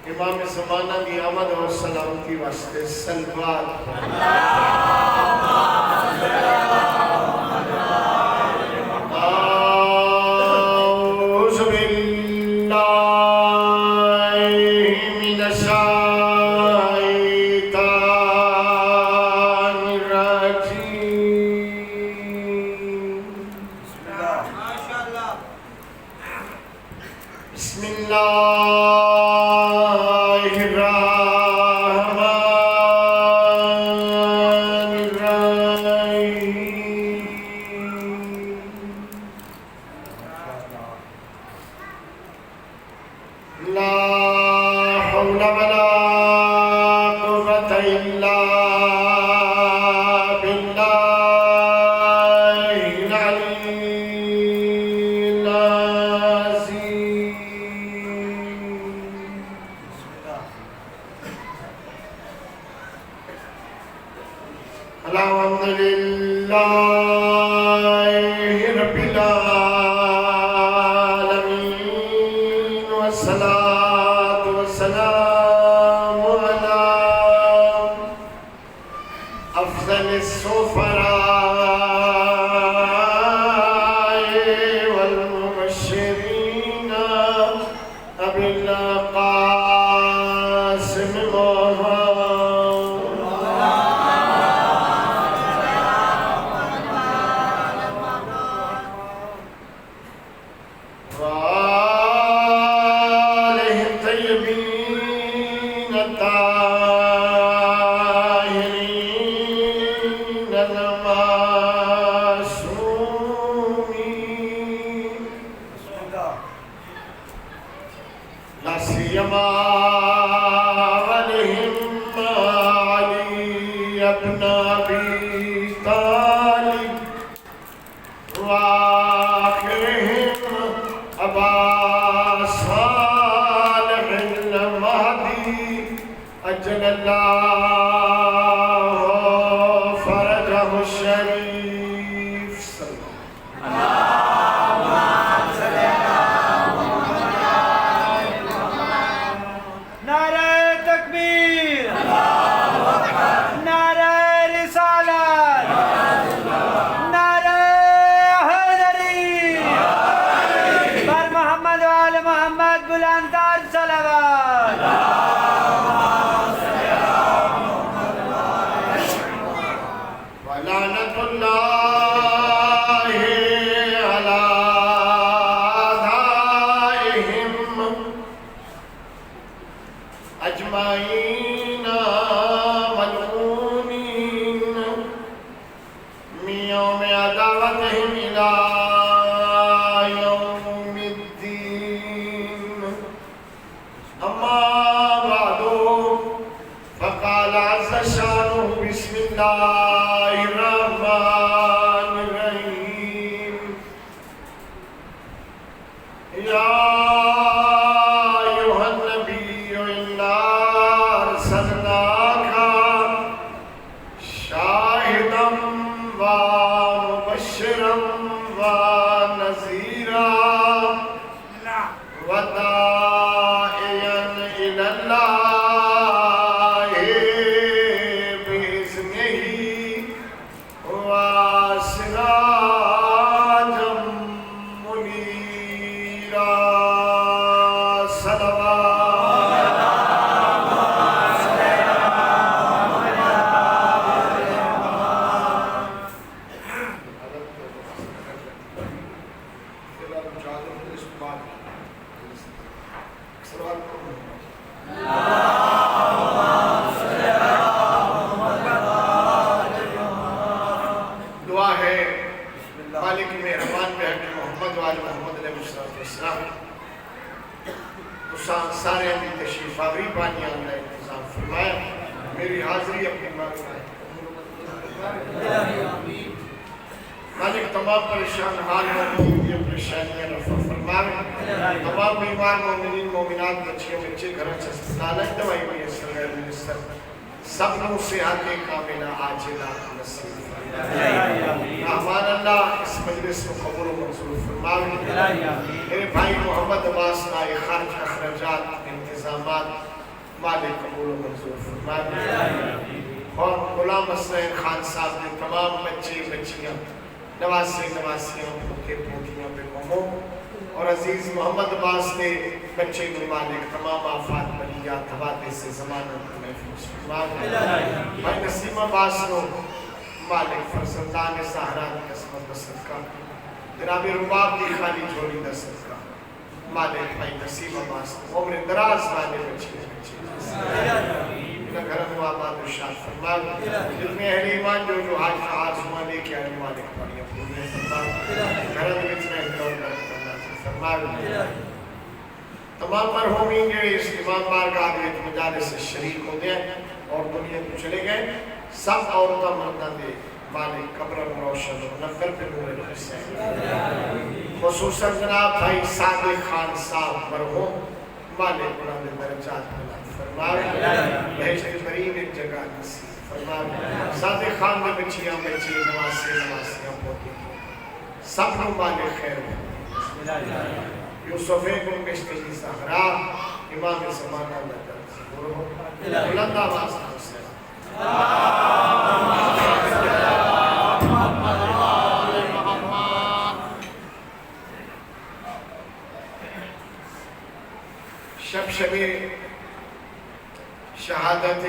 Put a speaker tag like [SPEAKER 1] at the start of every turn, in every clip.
[SPEAKER 1] امام زمانہ کی آمد اور سلامتی واسطے سلوات اعوذ باللہ من الشیطان الرجیم بسم اللہ
[SPEAKER 2] نعرہ
[SPEAKER 1] عز شانہ بسم اللہ الرحمن الرحیم یا ایھا النبی انا ارسلناک شاہدا ومبشرا ونذیرا وداعیا الی اللہ بإذنہ وسراجا منیرا دعا ہے مالک مہربان بحق محمد وآل محمد علیہ السلام تسان سارے بھی تشریف آوری بانی اللہ انتظام فرمایا میری حاضری اپنی مالک تمام پریشان حال مومنین پریشانیاں رفع فرمایا تمام بیمار مومنین مومنات بچے بچے گھروں سے اسپتال دوائی میسر غیر میسر سب کو صحت کاملہ عاجلہ نصیب رحمان اللہ اس مجلس کو قبول و منظور فرماوے میرے بھائی محمد عباس نائے خرچ اخراجات انتظامات مالک قبول و منظور فرماوے اور غلام حسین خان صاحب نے تمام بچے بچیاں نواسیاں پوتے پوتیاں بے قوموں اور عزیز محمد عباس نے بچے کو مالک تمام آفات بلیات حوادث سے زمانہ محفوظ فرماوے بھائی نسیم عباس نو مالک فرزندان سہران قسمت بصدقہ جناب رباب دی خالی جھولی دا صدقہ مالک بھائی نسیم عباس عمر دراز والے بچے انہا گھرم و آباد و شاد فرماوے جن میں اہل ایمان جو حاج فعاز ہوا لے کے آنے مالک پڑی اپنی فرماوے گھرم وچنا اکدور فرماوے تمام مرحومین جو اس امام بارگاہ میں مجالس سے شریک ہو گئے اور دنیا کو چلے گئے سب عورتہ مردہ دے مالک قبرم روشن و نفر پر نور الحسین خصوصاً جناب بھائی صادق خان صاحب مرحوم مالک بلند درجات بلند فرماوے بہشت برین ایک جگہ نصیب فرماوے صادق خان میں بچیاں بچے نواسیاں پوتی سب نو مالک خیر ہو یوسف ایک مشتجی سہرا امام زمانہ لدر بلند آواز حسین شب شب شہادت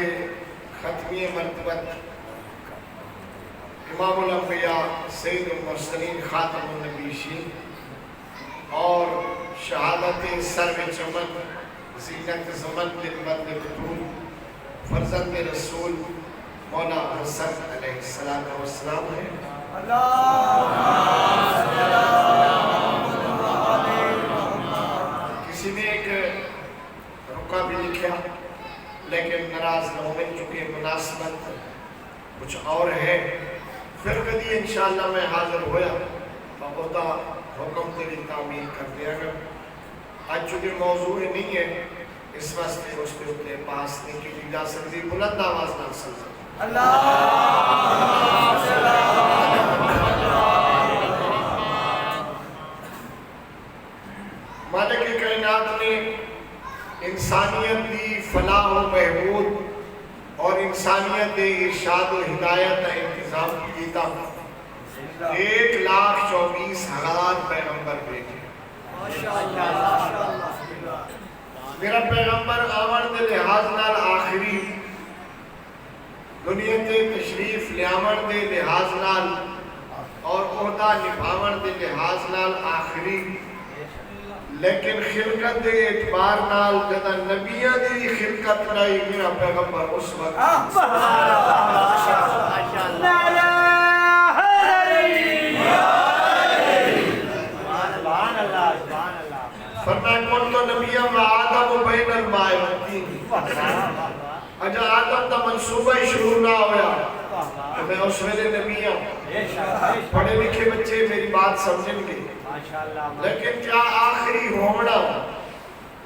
[SPEAKER 1] ختمی مرتبت امام الانبیاء سید المرسلین خاتم النبیین اور شہادت سرو چمن زینت زمن دلبند کتول فرزند رسول مولا حسن علیہ السلام ہے کسی نے ایک رکا بھی لکھا لیکن نراز نہ ہوئے چونکہ مناسبت کچھ اور ہے پھر کدی انشاءاللہ میں حاضر ہویا بہتا حکم تیری تعمیر کر دیا گا آج چونکہ موضوع نہیں ہے اس واسطے اس کے اتنے پاس نہیں کی جا سکتی بلند آواز نہ سکتی اللہ مالک کائنات نے انسانیت دی فلاح و بہبود اور انسانیت دے ارشاد و ہدایت کا انتظام کیتا 1,24,000 پیغمبر بھیجے میرا پیغمبر آمن دے لحاظ نال آخری دنیا تے تشریف لیامن دے لحاظ نال اور عہدہ نبھاون دے لحاظ نال آخری لیکن خلقت دے اعتبار نال جدا نبیہ دی خلقت لائی میرا پیغمبر اس وقت فرمائے کنتو نبیہ و آدم و بین الماء والتین اجا آدم پڑھن دا منصوبہ ہی شروع نہ ہویا تو میں اس ویلے نبی ہوں. پڑھے لکھے بچے میری بات سمجھیں گے. لیکن کیا آخری ہونا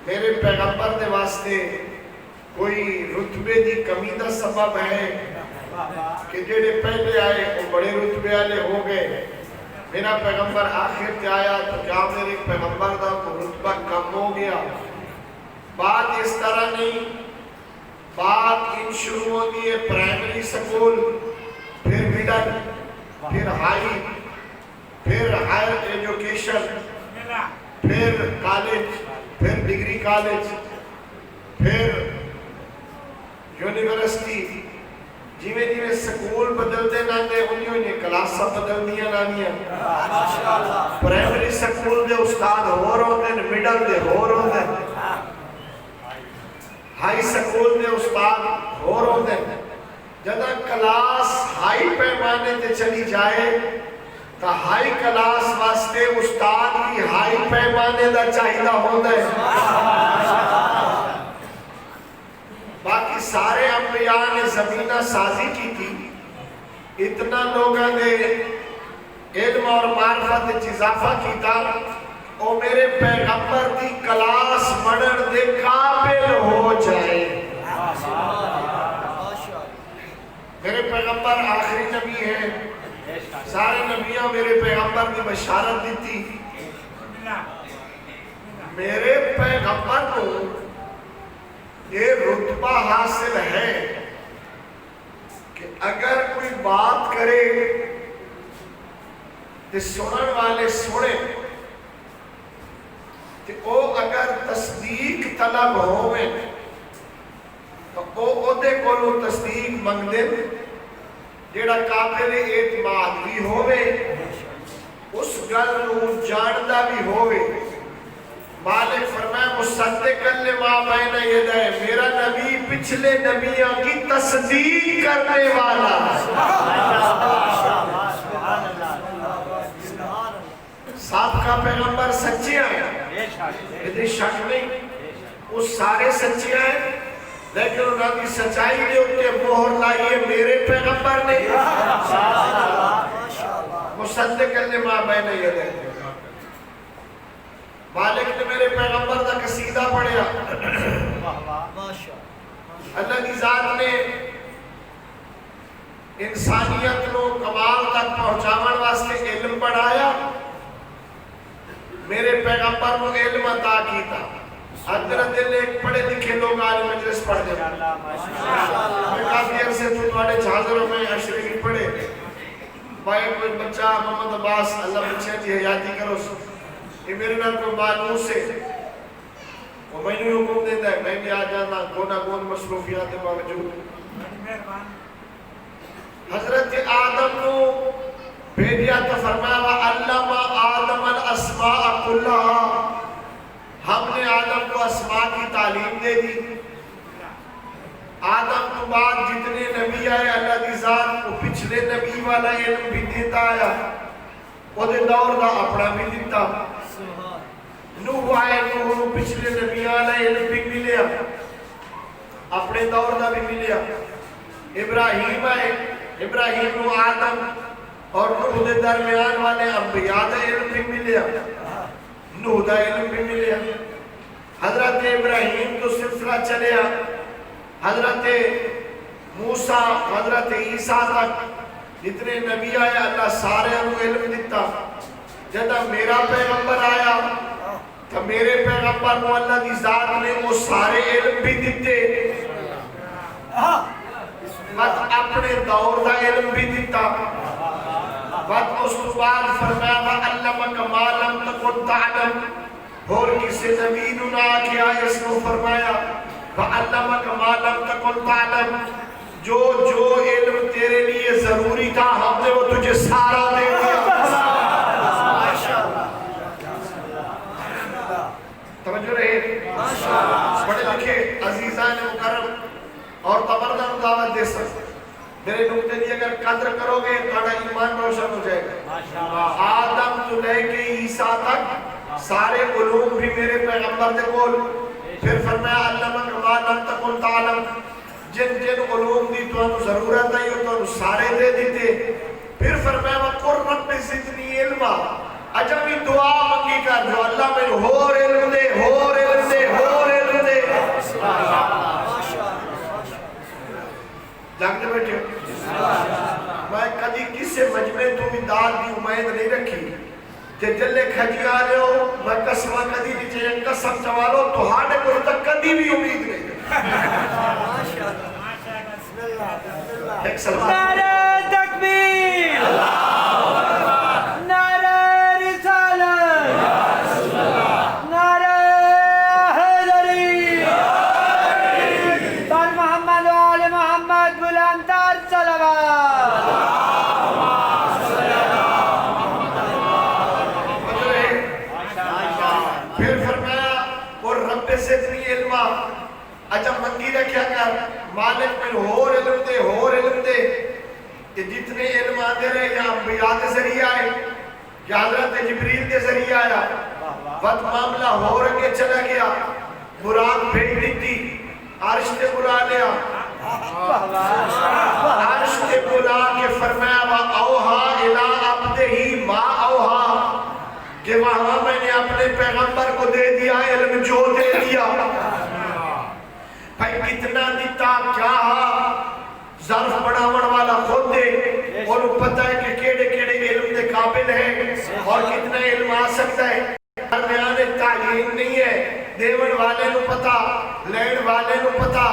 [SPEAKER 1] میرے پیغمبر دے واسطے کوئی رتبے دی کمی دا سبب ہے کہ جڑے پہلے آئے وہ بڑے رتبے والے ہو گئے؟ میرا پیغمبر آخر تے آیا تو کیا میرے پیغمبر دا کوئی رتبہ کم ہو گیا؟ بات اس طرح نہیں. بات ان شروع ہوتی ہے پرائمری سکول، پھر مڈل، پھر ہائی، پھر ہائر ایجوکیشن، پھر کالج، پھر ڈگری کالج، پھر یونیورسٹی. جیویں جیویں سکول بدلتے ناندے انہیں کلاساں بدل دیا نانیاں. پرائمری سکول دے استاد ہور ہوندے ہیں، مڈل دے ہور ہوندے ہیں، ہائی سکول دے استاد ہور ہوندے ہیں. جدہ کلاس ہائی پیمانے تے چلی جائے تو ہائی کلاس واسطے استاد کی ہائی پیمانے دا چاہیدہ ہوندے ہیں. باقی سارے انبیاء نے زمینہ سازی کی تھی، اتنا لوگاں نے علم اور معرفت اضافہ کیتا او میرے پیغمبر دی کلاس بڑھن دے قابل ہو جائے. میرے پیغمبر آخری نبی ہیں. سارے نبیوں میرے پیغمبر کی بشارت دیتی. میرے پیغمبر کو یہ رتبہ حاصل ہے کہ اگر کوئی بات کرے تو سنن والے سنے، کہ او اگر تصدیق طلب ہوئے تو او دے کولو تصدیق منگ دے، جیڑا قابل اعتماد بھی ہوئے، اس گل نو جاندہ بھی ہوئے. مالک فرمائے مصدقاً لما بین یدیہ، میرا نبی پچھلے نبیوں کی تصدیق کرنے والا. سابقہ پیغمبر سچے ہیں، اتنی شک نہیں، وہ سارے سچے ہیں، لیکن انہوں کی سچائی دے اتے مہر لائیے میرے پیغمبر نے. مصدقاً لما بین یدیہ. مالک نے میرے پیغمبر دا قصیدہ پڑھیا. اللہ کی ذات نے انسانیت نو کمال تک پہنچاون واسطے علم پڑھایا، میرے پیغمبر کو علم عطا کیتا. حضرت دل ایک پڑھے لکھے لوگ آج مجلس پڑھ دے. میں کافی عرصے تو تمہارے چھاظروں میں اشرفی پڑھے. بھائی کوئی بچہ محمد عباس اللہ بچے جی حیاتی کرو یہ میرے نال کوئی معلوم سے وہ میں نے حکم دیتا ہے، میں بھی آ جانا گونا گون مصروفیات باوجود. حضرت آدم نو بھیجیا تو فرمایا وَعَلَّمَ آدم الْأَسْمَاءَ كُلَّهَا، ہم نے آدم کو اسماء کی تعلیم دے دی. آدم کو بعد جتنے نبی آئے اللہ کی ذات کو پچھلے نبی والا علم بھی دیتا آیا، وہ دے دور دا اپنا بھی دیتا. نوح آئے، نوح نو پچھلے نبی والا علم بھی ملیا، اپنے دور دا بھی ملیا. ابراہیم آئے، ابراہیم نو آدم اور نوح دے درمیان والے انبیاء دا علم بھی ملیا، نوح دا علم بھی ملیا. حضرت ابراہیم تو سلسلہ چلیا، حضرت موسیٰ، حضرت عیسیٰ تک جتنے نبی آئے اللہ سارے انہوں علم دیتا. جدہ میرا پیغمبر آیا تو میرے پیغمبر کو اللہ کی ذات نے وہ سارے علم بھی دیتے، بس اپنے دور دا علم بھی دیتا. بس اس تو بعد فرمایا وَعَلَّمَكَ مَا لَمْ تَكُنْ تَعْلَمْ، اور کسی نبی نہ کیا اس کو فرمایا وَعَلَّمَكَ مَا لَمْ تَكُنْ تَعْلَمْ، جو علم تیرے لیے ضروری تھا ہم نے وہ تجھے سارا دے دیا. توجہ رہے بڑے لکھے عزیزان مکرم اور تبردن دعوت دے سکتے. میرے نکتے دی اگر قدر کرو گے تھوڑا ایمان روشن ہو جائے گا. آدم تو لے کے عیسیٰ تک سارے علوم بھی میرے پیغمبر دے کول. پھر فرمایا علمک ما لم تکن تعلم، جن جن علوم دی تو انہوں ضرورت ہے تو انہوں سارے دے دیتے. پھر فرمایا وَقُلْ رَبِّ زِدْنِي عِلْمًا. اجب بھی دعا منگی کر جو اللہ میں ہور علم دے، ہور علم دے، ہور علم دے. جاگتے بیٹھے میں کدی کسے مجمع تو امداد دی امید نہیں رکھی کہ جلے کھجی آ رہے ہو میں قسمہ کدی نہیں چاہیے قسم چوالو تو ہانے کو تک کدی بھی امید نہیں. ایک سلام
[SPEAKER 2] نعرہ تکبیر، نعرہ رسالت، نعرہ حیدری، بر محمد و آل محمد بلندتر صلوات.
[SPEAKER 1] پھر فرمایا اور رب زدنی علما. اچھا منگی رکھیا کر مالک میں ہور علم دے، ہور علم دے. کہ جتنے علم آتے رہے یا انبیاء کے ذریعہ آئے یا حضرت جبریل کے ذریعہ آیا وقت معاملہ ہو رکے چلا گیا. براق بھیج دیتی عرش نے بلا لیا. عرش نے بلا کے فرمایا وَأَوْحَا إِلَىٰ عَبْدِهِ مَا أَوْحَا. کہ وہاں میں نے اپنے پیغمبر کو دے دیا علم جو دے دیا. بھائی کتنا دیتا کیا ظرف بڑھاون والا خود دے اور پتہ ہے کہ کیڑے کیڑے علم دے قابل ہیں اور کتنا علم آ سکتا ہے. درمیان تعلیم نہیں ہے. دیون والے نو پتا، لین والے نو پتا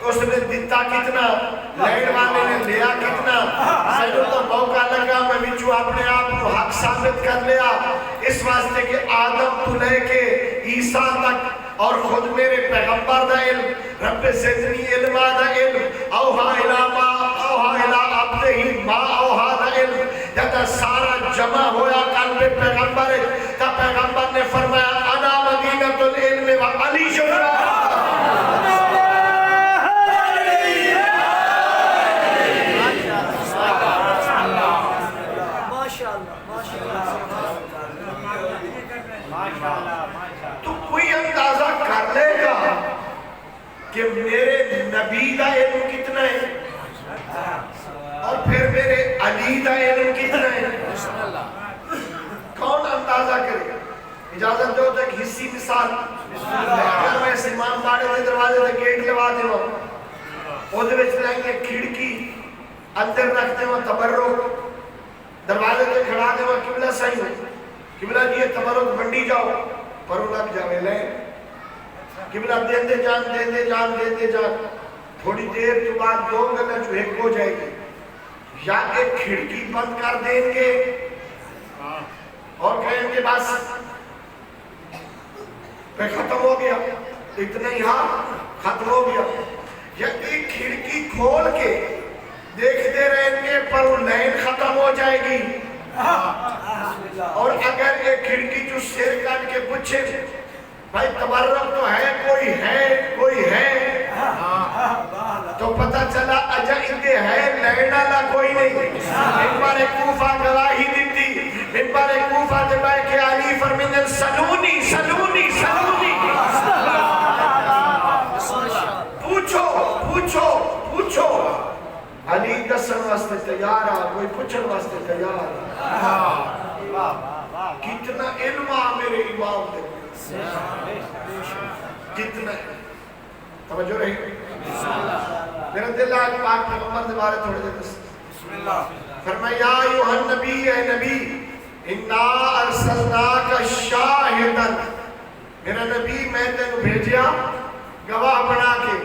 [SPEAKER 1] اس نے دیتا کتنا، لین والے نے لیا کتنا. سنو تو موقع لگا میں بچو اپنے آپ کو حق ثابت کر لیا اس واسطے کہ آدم تو لے کے عیسیٰ تک اور خود میرے پیغمبر دا علم رب زدنی علما دا علم اوہا الہ عبدہی ما اوہا دا علم جب سارا جمع ہویا قلب پیغمبر تا پیغمبر نے فرمایا انا مدینۃ العلم و علی شفا. تو کوئی اندازہ کر لے گا کہ میرے نبی دا علم کتنا ہے اور پھر میرے علی دا علم کتنا ہے. کون اندازہ کرے گا؟ اجازت دو تو ایک حصی مثال. اگر میں اس امام باڑے دے دروازے دے گیٹ لوا دے ہوں وہ دے بچ لائیں گے کھڑکی اندر رکھتے ہوں تبرک دروازے دے کھڑا دے ہوں قبلہ صحیح ہو قبلہ دیئے تبرک بنڈی جاؤ پرو لگ جاوے لیں قبلہ دیندے جان تھوڑی دیر تو بعد دو گلہ جو ایک ہو جائے گی یا ایک کھڑکی بند کر دیں گے اور کہیں گے بس پہ ختم ہو گیا اتنا ہی ہاں ختم ہو گیا. یا ایک کھڑکی کھول کے دیکھتے رہیں گے پر وہ لائن ختم ہو جائے گی. اور اگر ایک کھڑکی جو سیر کر کے پوچھے بھائی تبرک تو ہے کوئی ہے تو پتہ چلا اجا اندے ہے لڑنا لا کوئی نہیں. ایک بار ایک کوفہ گواہی دیتی ایک بار ایک کوفہ دے بائے کہ علی فرمیندن سلونی پوچھو علی دسن واسطے تیار آ کوئی پوچھن واسطے تیار آ. کتنا علم آ میرے امام دے کتنا توجہ رہی. میرا دل آج پاک پیغمبر دے بارے تھوڑے دے دس فرمایا یا ایوہ النبی اے نبی انا ارسلناک شاہدن. میرا نبی میں تینو بھیجیا گواہ بنا کے.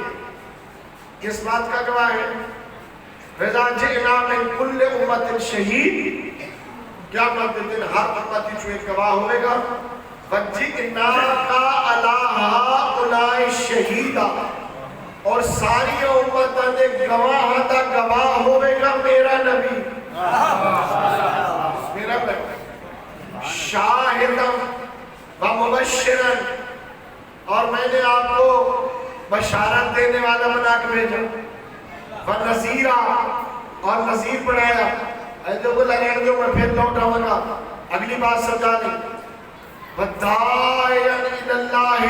[SPEAKER 1] کس بات کا گواہ ہے؟ رضا جئنا من کل امت شہید. کیا مانتے دن ہر امتی جو ایک گواہ ہوئے گا. وَجِئْنَا كَا عَلَىٰ هَٰؤُلَاءِ شَهِيدًا. اور ساری امتوں نے گواہ تھا گواہ ہوئے گا میرا نبی شاہداً ومبشراً. اور میں نے آپ کو بشارت دینے والا بنا کے بھیجا. ونذیرا اور نذیر بنایا. ایسے کو لگیں گے میں پھر لوٹ آؤں گا اگلی بات سمجھا نہیں. ودائیاً الاللہ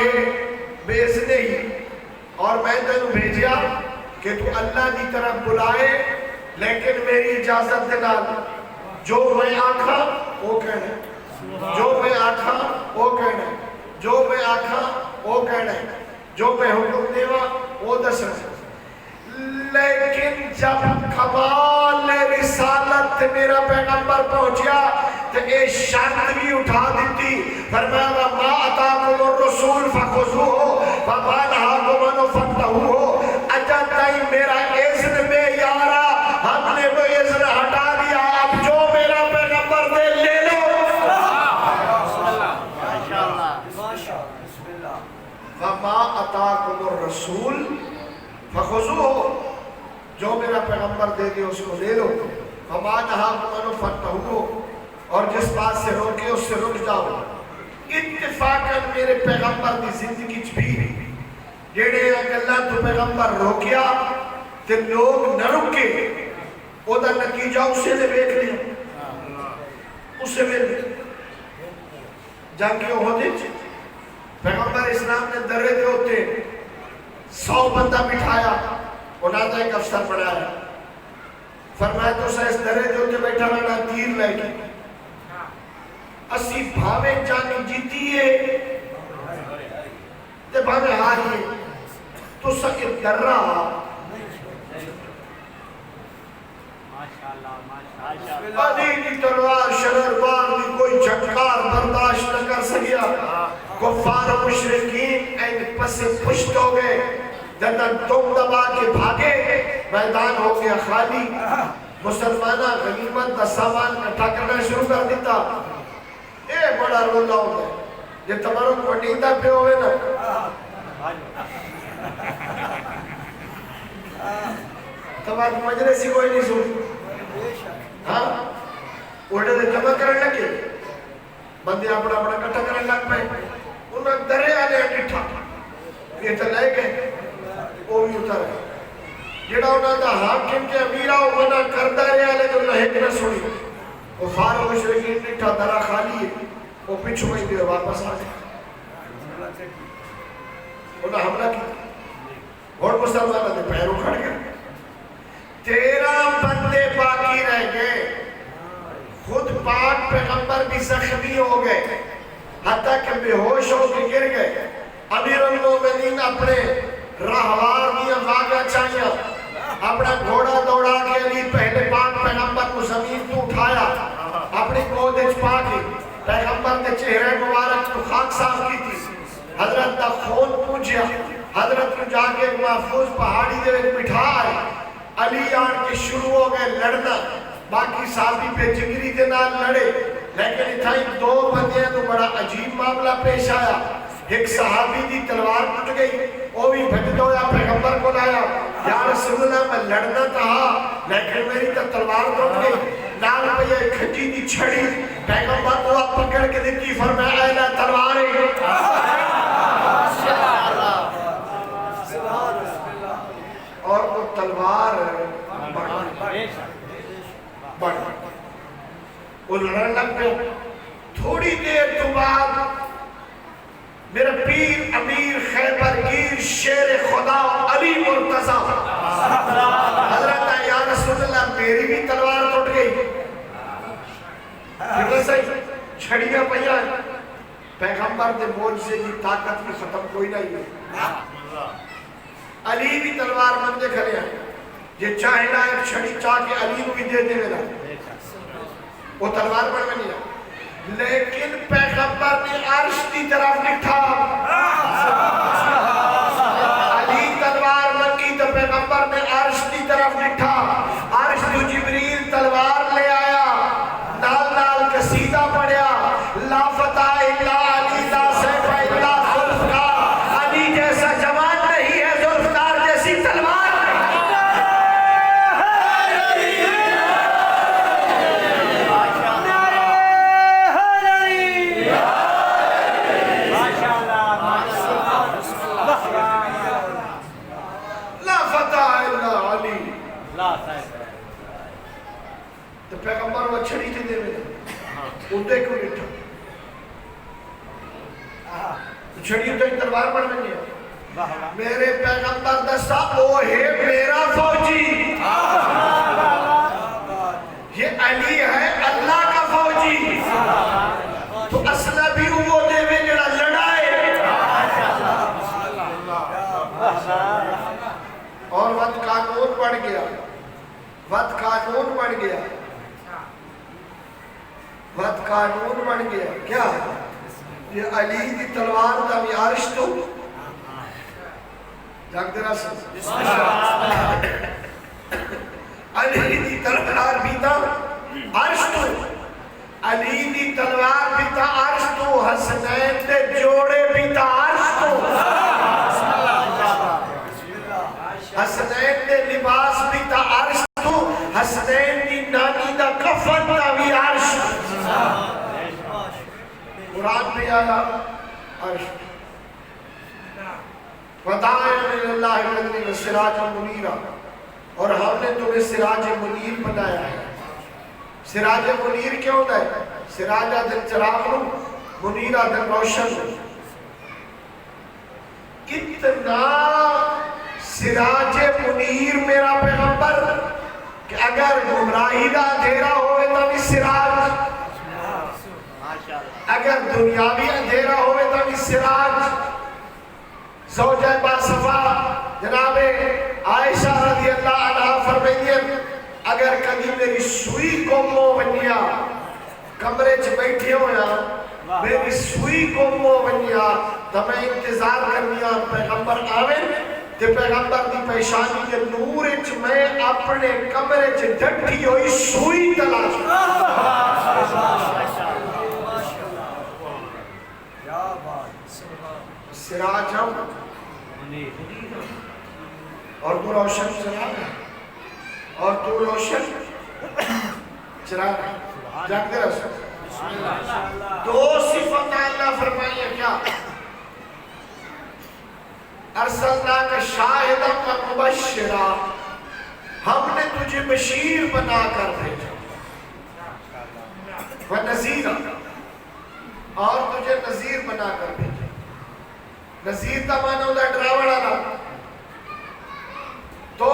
[SPEAKER 1] بیزنے ہی. اور میں تینوں بھیجیا کہ تو اللہ دی طرف بلائے لیکن میری اجازت دے نال جو میں آکھا وہ کہنا ہے، جو میں آکھا وہ کہنا ہے، جو میں آکھا وہ کہنا ہے، جو میں حکم دیوا وہ دسنا ہے۔ لیکن جب کمال رسالت میرا پیغمبر پہنچیا تو اے شرط بھی اٹھا دیتی، فرمایا ما اتاکم الرسول فخذوہ وما نہاکم عنہ فانتہوا۔ اجا تائیں میرا اذن میں یارا ہم نے وہ اذن ہٹا دیا، اب جو میرا پیغمبر دے لے لو۔ وما اتاکم الرسول فخذوہ، جو میرا پیغمبر دے دے اس کو لے لو، وما نہاکم عنہ فانتہوا، اور جس بات سے روکے اس سے رک جاؤ۔ اتفاقاً میرے پیغمبر دی زندگی بھی جیڑے اللہ تو پیغمبر روکیا تے لوگ نہ رکے، او دا نتیجہ اسے نے بیک لیا، اسے میں جنگ احد پیغمبر اسلام نے درے دے ہوتے 100 بندہ بٹھایا، انہاں دا ایک افسر بڑھایا، فرمایا تو سا اس درے دے ہوتے بیٹھا رہنا تیر لے گی، اسی بھاوے جانی جیتی ہے تے بھاوے ہاری تو سکے در رہا علی کی تلوار شرر بار دی کوئی جھٹکار برداشت نہ کر سکیا، کفار و مشرقین این پس پشت ہو گئے، جدن تم دبا کے بھاگے میدان ہو گیا خالی، مسلمانہ غنیمت دا سامان کٹھا کرنا شروع کر دیتا۔ اے بڑا رولا ہوتا ہے یہ تمہاروں کو نیندہ پہ ہوئے نا، تمہارے مجلسی کوئی نہیں سن، ہاں اوڑے دے جمع کرنے لگے، بندے اپنا اپنا کٹھا کرنے لگ پہ، انہوں درے آلے اٹھا یہ تو لے گئے، وہ بھی اتر ہے جڑا انہوں دا حاکم کے امیرہ منع کردہ رہے آلے تو انہوں نے سنی، وہ فارغ مشرقین نٹھا درہ خالی ہے، وہ پچھو میں دے واپس آ گئے، انہوں حملہ کی اور مسلمانہ دے پیروں کھڑ گئے، 13 بندے باقی رہ گئے، خود پاک پیغمبر بھی زخمی ہو گئے، حتیٰ کہ بے ہوش ہو کے گر گئے، امیر المومنین اپنے راہوار دیا واقعہ چاہیا، اپنا گھوڑا دوڑا کے علی پہلے پاک پیغمبر کو زمین تو اٹھایا، اپنی گودج پاکی پیغمبر نے چہرے مبارک تو خاک صاف کی تھی، حضرت دا خون پوچھیا، حضرت کو جا کے محفوظ پہاڑی دے بٹھائے، علی آن کے شروع ہو گئے لڑنا، باقی صحابی پہ جگری دے نال لڑے، لیکن اتھائی 2 بندیاں تو بڑا عجیب معاملہ پیش آیا، ایک صحابی دی تلوار ٹوٹ گئی، وہ بھی بھجد ہویا پیغمبر کو لایا، یا رسول اللہ میں لڑنا تھا لیکن میری تلوار ٹوٹ گئی، نال پہ یہ کھجی دی چھڑی پیغمبر کو پکڑ کے دیتی، فرمایا اے لے تلواریں، اور وہ تلوار بڑھ وہ لڑن لگ پہ، تھوڑی دیر تو بعد میرا پیر امیر خیبر گیر شیر خدا علی مرتضی حضرت یا رسول اللہ میری بھی تلوار ٹوٹ گئی، پھر صحیح چھڑیاں پہیاں، پیغمبر دے موجزے کی طاقت کی ختم کوئی نہیں ہے، علی بھی تلوار مندے کھلے ہیں، یہ چاہے نہ ایک چھڑی چاہ کے علی کو بھی دے دے میرا، وہ تلوار پڑھ میں نہیں ہے، لیکن پیغمبر نے عرش کی طرف نکھا، علی تلوار منگی تو پیغمبر نے عرش کی طرف نکھا، عرش تو جبریل تلوار لے آیا، نال نال قصیدہ پڑھیا، لا فتح الا علی لا سیف الا ذوالفقار، علی جیسا جوان نہیں ہے ذوالفقار جیسی تلوار، تو پیغمبر وہ چھڑی تھی دے میں اندے کیوں نٹھا چھڑی تو ایک تلوار پڑھ میں نہیں ہے میرے پیغمبر دستا وہ ہے میرا فوجی، یہ علی ہے اللہ کا فوجی، تو اسلحہ بھی وہ دے وے جڑا لڑائے۔ اور وقت قانون بڑھ گیا، وقت قانون بڑھ گیا، وقت قانون بڑھ گیا کیا؟ یہ علی کی تلوار دا بھی عرش تو جاگ دینا سن علی کی تلوار بھی تا عرش تو، علی کی تلوار بھی تا عرش تو، حسنین دے جوڑے بھی تا عرش تو، حسنین دے لباس بھی تا عرش تو، حسنین دی نانی دا کفن دا بھی عرش تو، قرآن میں آیا عرش وَدَاعِيًا إِلَى اللَّهِ بِإِذْنِهِ وَسِرَاجًا مُنِيرًا، اور ہم نے تمہیں سراج منیر بنایا ہے۔ سراج منیر کیا ہوتا ہے؟ سراجہ دن چراغ نو، منیرہ دن روشن نو۔ اتنا سراج منیر میرا پیغمبر کہ اگر گمراہی دا اندھیرا ہوئے تو بھی سراج، اگر دنیاوی اندھیرا ہوئے تو بھی سراج۔ زوجہ باصفا جناب عائشہ رضی اللہ عنہ فرمائیں اگر کبھی میری سوئی کو مو بنیا کمرے چ بیٹھے ہویا میری سوئی کو مو بنیا تو میں انتظار کرنیا پیغمبر آویں تے پیغمبر دی پیشانی کے نور چ میں اپنے کمرے چ ڈٹھی ہوئی سوئی تلاش سراج ہم اور تو روشن چراغ اور تو روشن چراغ جاگ دے رسول دو صفت اللہ فرمائیے کیا؟ ارسلناک شاہدا و مبشرا، ہم نے تجھے بشیر بنا کر بھیجا، و نذیرا، اور تجھے نذیر بنا کر بھیجا۔ نذیر کا معنی ہوتا ہے ڈراونا نا، تو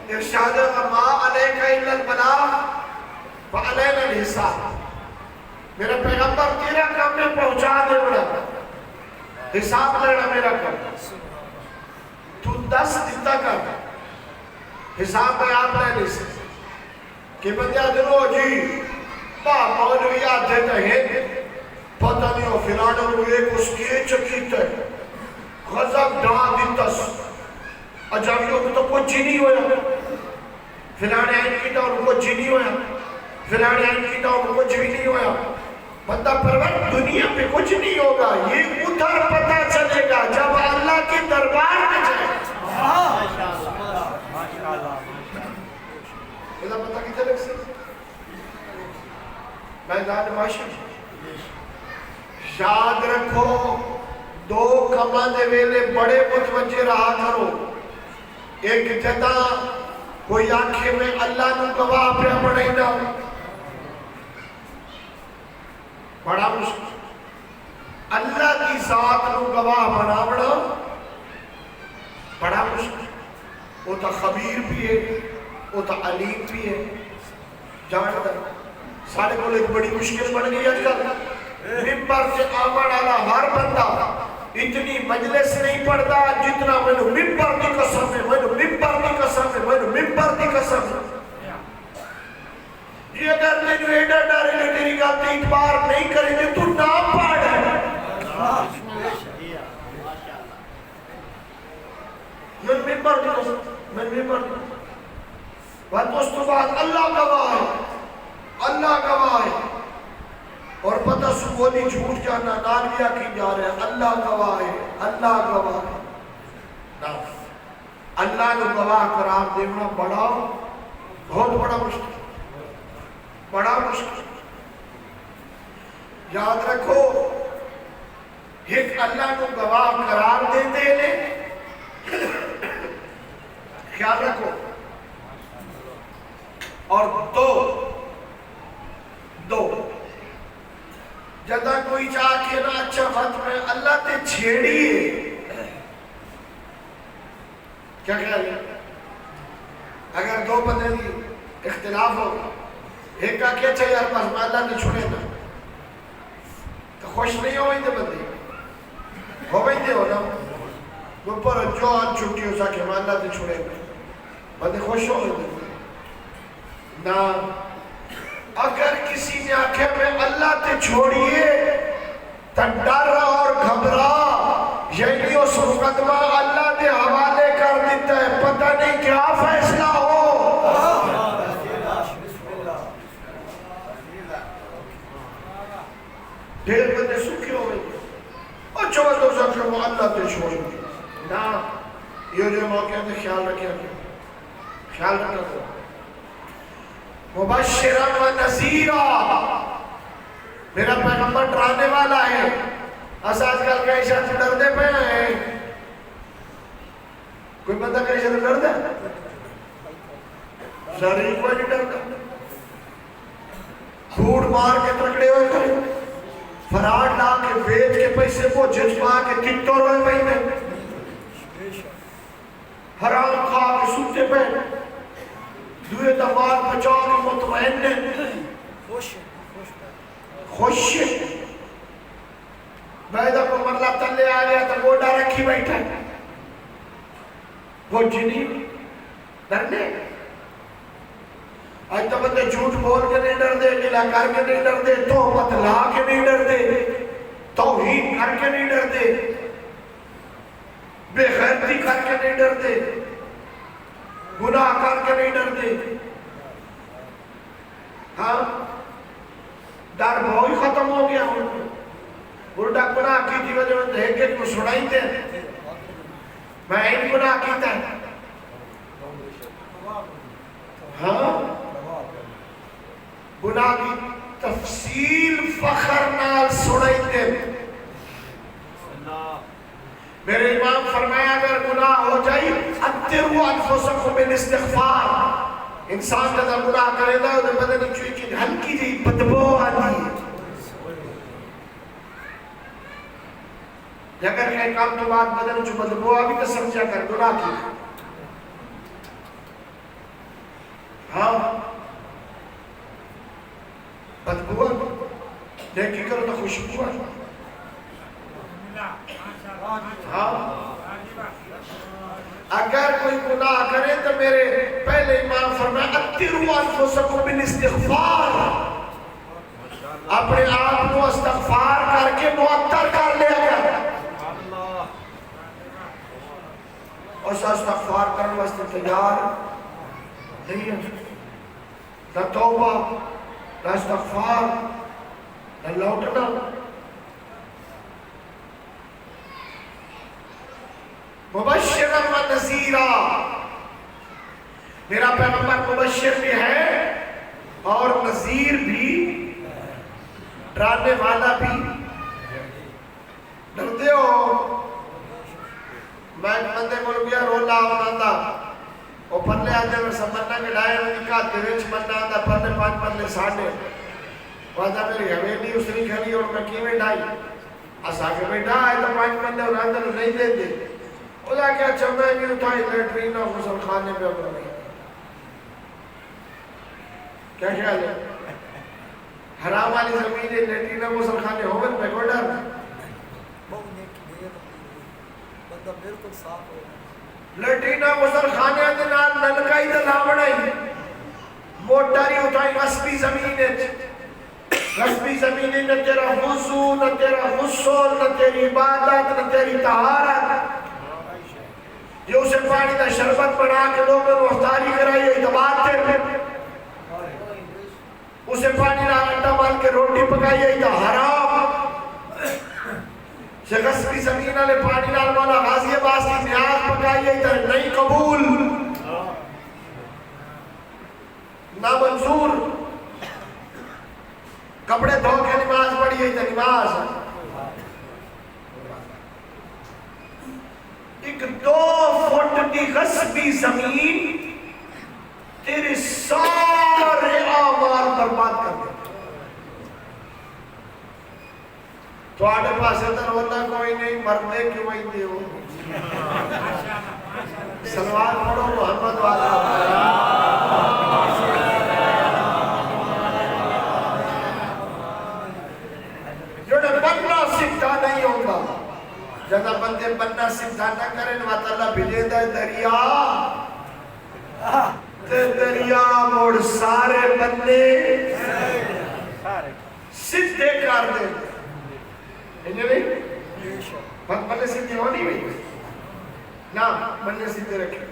[SPEAKER 1] ارشاد ما علیک الا البلاغ وعلینا الحساب، میرا پیغمبر تیرا کام میں پہنچا دے بڑا، حساب لینا میرا کام، تو 10 دیتا کر حساب میں آپ لے نہیں سکتے کہ بندہ دنو جی مولوی آتے ہیں پتہ نہیں ہو فلانا وہ ایک اس کی چکیت ہے غضب ڈھا دیتس اجاویوں کو تو کچھ ہی نہیں ہویا، فلانے آئین کی تو کچھ ہی نہیں ہویا، فلانے آئین کی تو کچھ بھی نہیں ہویا۔ بندہ پرور دنیا پہ کچھ نہیں ہوگا، یہ ادھر پتہ چلے گا جب اللہ کے دربار میں جائے۔ یہ پتہ کی طرح سے میدان معاشر یاد رکھو دو کمانے ویلے بڑے متوجہ رہا کرو، ایک جدا کوئی آنکھیں میں اللہ نو گواہ پہ بڑھائی نہ بڑا مشکل، اللہ کی ذات نو گواہ بنا بڑا بڑا مشکل، وہ تا خبیر بھی ہے وہ تا علیم بھی ہے۔ جانتا سارے کو ایک بڑی مشکل بن گئی آج کل، ممبر سے آمن آلا ہر بندہ اتنی مجلس نہیں پڑھتا جتنا میں نے ممبر کی قسم ہے، میں نے ممبر کی قسم ہے، میں نے ممبر کی قسم ہے۔ یہ اگر تینو ایڈا ڈارے لے تیری گاتے اعتبار نہیں کریں گے تو نام پاڑ ہے۔ میں ممبر کی قسم، میں ممبر کی قسم، بات اس تو بعد اللہ گواہ ہے، اللہ گواہ ہے، اور پتہ سبولی جھوٹ جانا نالویہ کی جا رہے ہیں، اللہ گواہ ہے، اللہ گواہ ہے۔ اللہ نے گواہ قرار دینا بڑا بہت بڑا مشکل، بڑا مشکل۔ یاد رکھو ایک اللہ کو گواہ قرار دیتے لے، خیال رکھو، اور دو جدہ کوئی چاہ کے نا اچھا وقت میں اللہ تے چھیڑی ہے کیا خیال ہے؟ اگر دو بندے کی اختلاف ہو ایک کا کیا چاہیے یار بس میں اللہ نے چھوڑے نا تو خوش نہیں ہوئی دے بندے ہوئی دے ہو نا وہ پر جو آن چھوٹی ہو سکے میں اللہ نے چھوڑے نا بندے خوش ہوئی دے نا اگر کسی نے آنکھیں میں اللہ تے چھوڑیے تو ڈر اور گھبرا یعنی اس مقدمہ اللہ نے حوالے کر دیتا ہے پتہ نہیں کیا فیصلہ ہو ڈھیر بندے سکھی ہو گئی اور چوز دو سکتے وہ اللہ تے چھوڑی نا یہ جو موقع نے خیال رکھے خیال رکھے مبشرا و نذیرا میرا پیغمبر ڈرانے والا ہے آج کل کے عیشہ سے ڈر دے پہ ہیں کوئی بندہ کہ عیشہ سے ڈر دے شریف کوئی نہیں ڈرتا کھوڑ مار کے تکڑے ہوئے کرے فراڈ لا کے بیچ کے پیسے کو ججما کے کتوں روئے مہینے حرام کھا کے سوتے پہ دوئے دمار بچا کے مطمئن نے خوش بیدہ کو مرلہ تلے آ گیا تو گوڑا رکھی بیٹھا وہ جنی ڈرنے آج تو بندے جھوٹ بول کے نہیں ڈر دے گلا کر کے نہیں ڈر دے توبت لا کے نہیں ڈر دے توحید کر کے نہیں ڈر دے بے غیرتی کر کے نہیں ڈر دے گناہ کر کے نہیں ڈر دے ہاں ڈر بہت ختم ہو گیا الٹا گناہ کی تھی وجہ میں دیکھے کو سنائی تھے میں این گناہ کیتا ہے ہاں گناہ کی تفصیل فخر نال سنائی تھے میرے امام فرمایا اگر گناہ ہو جائی اتروا انفسکم بالاستغفار انسان جب گناہ کرے دا تو بدن چوئی کی ہلکی جی بدبو آتی ہے اگر کہ کام تو بعد بدن چو بدبو آبی تو سمجھا کر گناہ کی ہاں بدبو دیکھی کرو تو خوشبو ہاں اگر کوئی گناہ کرے تو میرے پہلے امام فرمایا اتروا انفسکم بالاستغفار اپنے آپ کو استغفار کر کے معطر کر لیا گیا اور استغفار کرنے واسطے تیار نہیں ہے نہ توبہ نہ استغفار نہ لوٹنا مبشرا و نذیرا میرا پیغمبر مبشر بھی ہے اور نذیر بھی ڈرانے والا بھی ڈرتے ہو میں بندے کو گیا رولا ہونا تھا وہ پرلے آتے میں سمجھنا کہ ڈائے میں نکاہ دیوچ مننا آتا پرلے پانچ پرلے ساڑھے وہاں میری حویلی اس نے کھلی اور میں کیویں ڈائی اسا کے بیٹا آئے تو پانچ پرلے اور اندر نہیں دیتے اولا کیا چمیں بھی اٹھائی لیٹرین اور غسل خانے پہ اپنے نہیں کیا خیال ہے حرام والی زمین لیٹرین اور غسل خانے ہوگن پہ کوئی ڈر لیٹرین اور غسل خانے دنال نلکائی دلا بڑھائی موٹاری اٹھائی غصبی زمین ہے غصبی زمین نہ تیرا وضو نہ تیرا غسل نہ تیری عبادت نہ تیری طہارت یہ اسے پانی دا شربت بنا کے لوگوں کو افطاری کرائی اعتماد تھے اسے پانی دا انڈا مال کے روٹی پکائی ایتا حرام شخص کی زمینہ لے پانی نال والا غازی عباس کی نیاز پکائی ایتا نہیں قبول نہ منظور کپڑے دھو کے نماز پڑھی ایتا نماز ایک 2 فٹ کی غصبی زمین تیرے سارے اعمال برباد کر دے تو آنے پاس ادھر ہوتا کوئی نہیں مردے کیوں ہی دے ہو سلوات پڑھو محمد والا جو بننا سکھا نہیں ہوگا جب بندے بننا سکھا نہ کریں وقت اللہ بھیجے دے دریا تے دریا موڑ سارے بندے سدھے کر دے انجھے بندے سدھے ہونی ہوئی نا بندے سدھے رکھے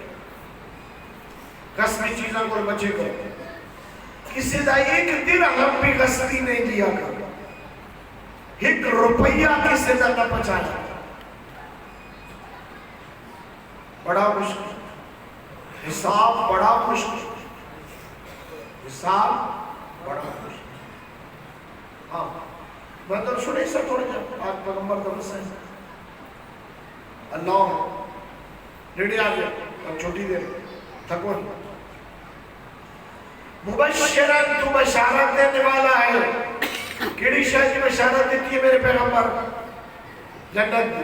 [SPEAKER 1] قسمی چیزاں کو بچے کرو کسی دا ایک درہم بھی قسمی نہیں دیا کر ایک روپیہ کسی دا نہ پچایا بڑا مشکل حساب بڑا مشکل حساب بڑا مشکل ہاں مطلب سنے سے تھوڑے جا آج پیغمبر کا مسئلہ ہے اللہ ریڈی آگیا اب چھوٹی دیر تھکون مبشرن تو بشارت دینے والا ہے کیڑی شاہ کی بشارت دیتی ہے میرے پیغمبر جنت دی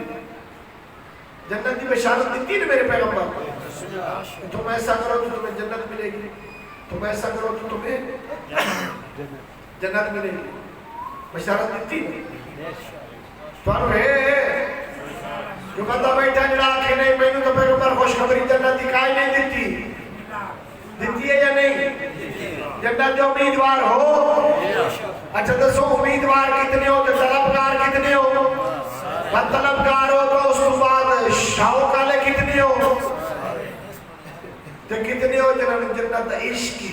[SPEAKER 1] جنت دی بشارت دیتی ہے میرے پیغمبر تم ایسا کرو تو تمہیں جنت ملے گی تم ایسا کرو تو تمہیں جنت ملے گی بشارت دیتی ہے تو ہے جو بندہ بیٹھا جڑا آنکھیں نہیں میں نے تو پیغمبر خوشخبری جنت دکھائی نہیں دیتی دیتی ہے یا نہیں جنت جو امیدوار ہو اچھا دسو امیدوار کتنے ہو تو طلبگار کتنے ہو طلبگار ہو تو اس کو بعد شاوق والے کتنے ہو تو کتنے ہو جنت عشقی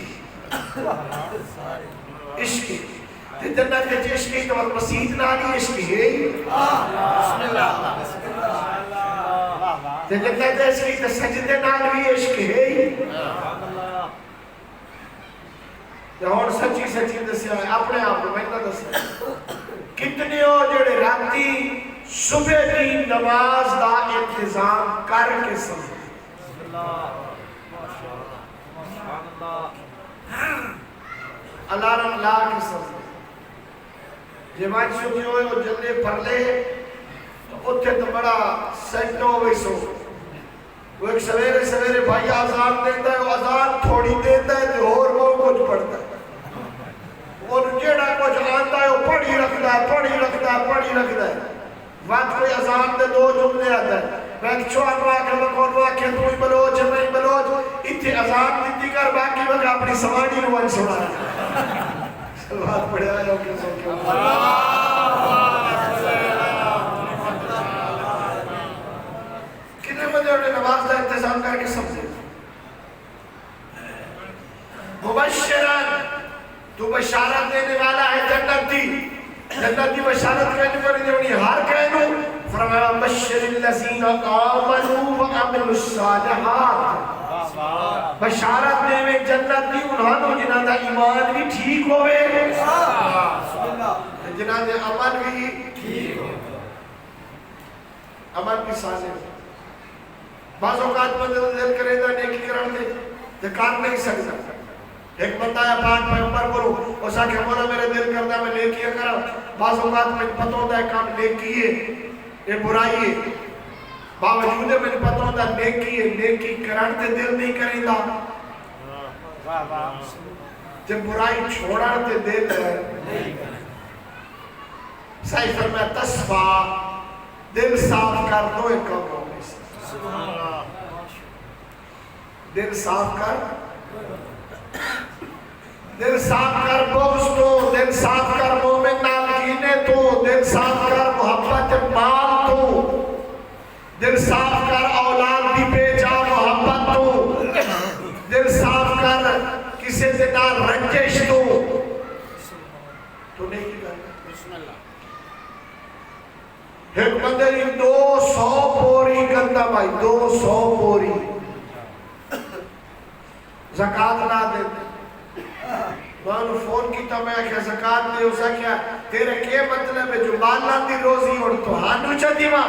[SPEAKER 1] عشقی جنت کے عشقی تو مسیح نالی عشقی ہے جنت عشقی تو سجدے نالی عشقی ہے اور سچی سچی دسیا ہے اپنے آپ کو میں نہ دسیا کتنے ہو جڑے راتی صبح کی نماز دا انتظام کر کے سمجھ الارم لا کے سمجھ جماعت سنی ہوئے وہ جلدے پڑھ لے تو اتھے تو بڑا سیکنڈوں ہوئی سو وہ ایک سویرے سویرے بھائی آزان دیتا ہے وہ آزان تھوڑی دیتا ہے تو اور وہ کچھ پڑھتا ہے اور جیڑا کچھ آتا ہے وہ پڑھی رکھتا ہے پڑھی رکھتا ہے پڑھی رکھتا ہے وقت کوئی آزان دے دو جملے آتا ہے میں ایک چوان واقع مکون واقع توی بلوچ میں بلوچ اتھے آزان دیتی کر باقی وقت اپنی سمانی روان سنا ہے سلوات پڑھے آئے ہو کیسے کیوں کتنے بندے انہیں نماز دا انتظام کر کے سمجھے مبشران تو بشارت دینے والا ہے جنت دی بشارت کہنے پر انہیں ہار کہنو فرمایا بشر الذین آمنوا وعملوا الصالحات بشارت دے میں جنت دی انہوں جنہاں دا ایمان بھی ٹھیک ہوئے جنہاں دے عمل بھی ٹھیک ہوئے عمل بھی سازے بعض اوقات مندر دل کرے دا نیکی کرن دے کار نہیں سکتا ایک بندہ ہے پاک پیغمبر کرو اسا کہ مولا میرے دل کردہ میں نیکیاں کرا بعض اوقات میں پتہ ہوتا ہے کام نیکی ہے یہ برائی ہے باوجود میں پتہ ہوتا ہے نیکی کرن تے دل نہیں کریں دا جب برائی چھوڑا تے دل صحیح فرمایا تصفا دل صاف کر دو ایک کام ہوگی دل صاف کر بغض تو دل صاف کر مومن نالگینے تو دل صاف کر محبت مال تو دل صاف کر اولاد دی بیجا محبت تو دل صاف کر کسی دینا رنجش تو نہیں کی گئے بسم اللہ ایک بندے 200 پوری گندہ بھائی 200 پوری زکاة نہ دیتے میں نے فون کی تو میں کہ زکاة دے اسا کیا تیرے کیا مطلب ہے جو مالا دی روزی اور تو ہانو چا دیما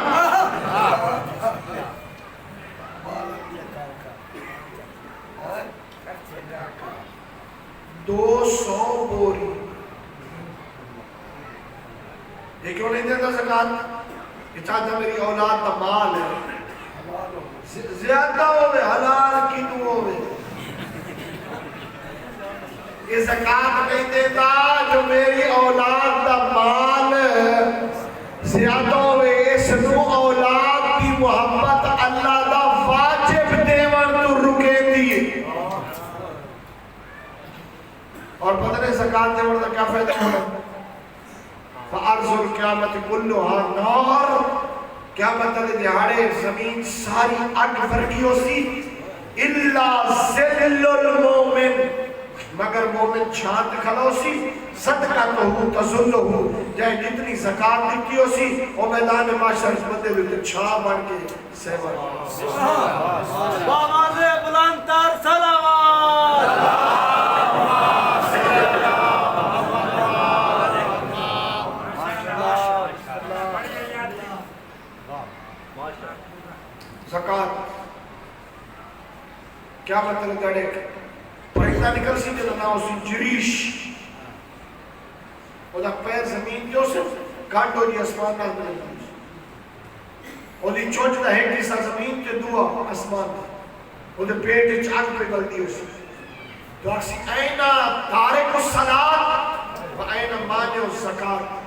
[SPEAKER 1] 200 بوری یہ کیوں نہیں دیتا زکاة یہ چاہتا میری اولاد تا مال ہے زیادہ ہوئے حلال کی دو ہوئے یہ زکاة نہیں دیتا جو میری اولاد دا مال زیادہ ہوئے اس نو اولاد کی محبت اللہ دا واجب دیوان تو رکے دیئے اور پتہ نہیں زکاة دیوان دا کیا فائدہ ہونا فَأَرْضُ الْقِيَامَةِ كُلُّهَا نَارٌ قیامت علی دہاڑے زمین ساری اگ فرقیوں سی اللہ ذل المومن مگر مومن چھانت کھلو سی صدقہ تو ہوں تظلو ہوں جائے جتنی زکاة دیتی ہو سی وہ میدان معاشر اس بندے بھی چھا بڑھ کے سہور
[SPEAKER 2] باواز بلندتر صلوات
[SPEAKER 1] زکاة کیا مطلب دڑے پرہیدہ نکل سی جنہا اسی جریش او دا پیر زمین جو سے کانٹو جی اسمان نہ ملے او دی چونچ دا ہیٹی سا زمین جو دعا اسمان او دے پیٹ چاک پہ گلتی اسی تو اکسی اینا تارک الصلاة و اینا مانع الزکاة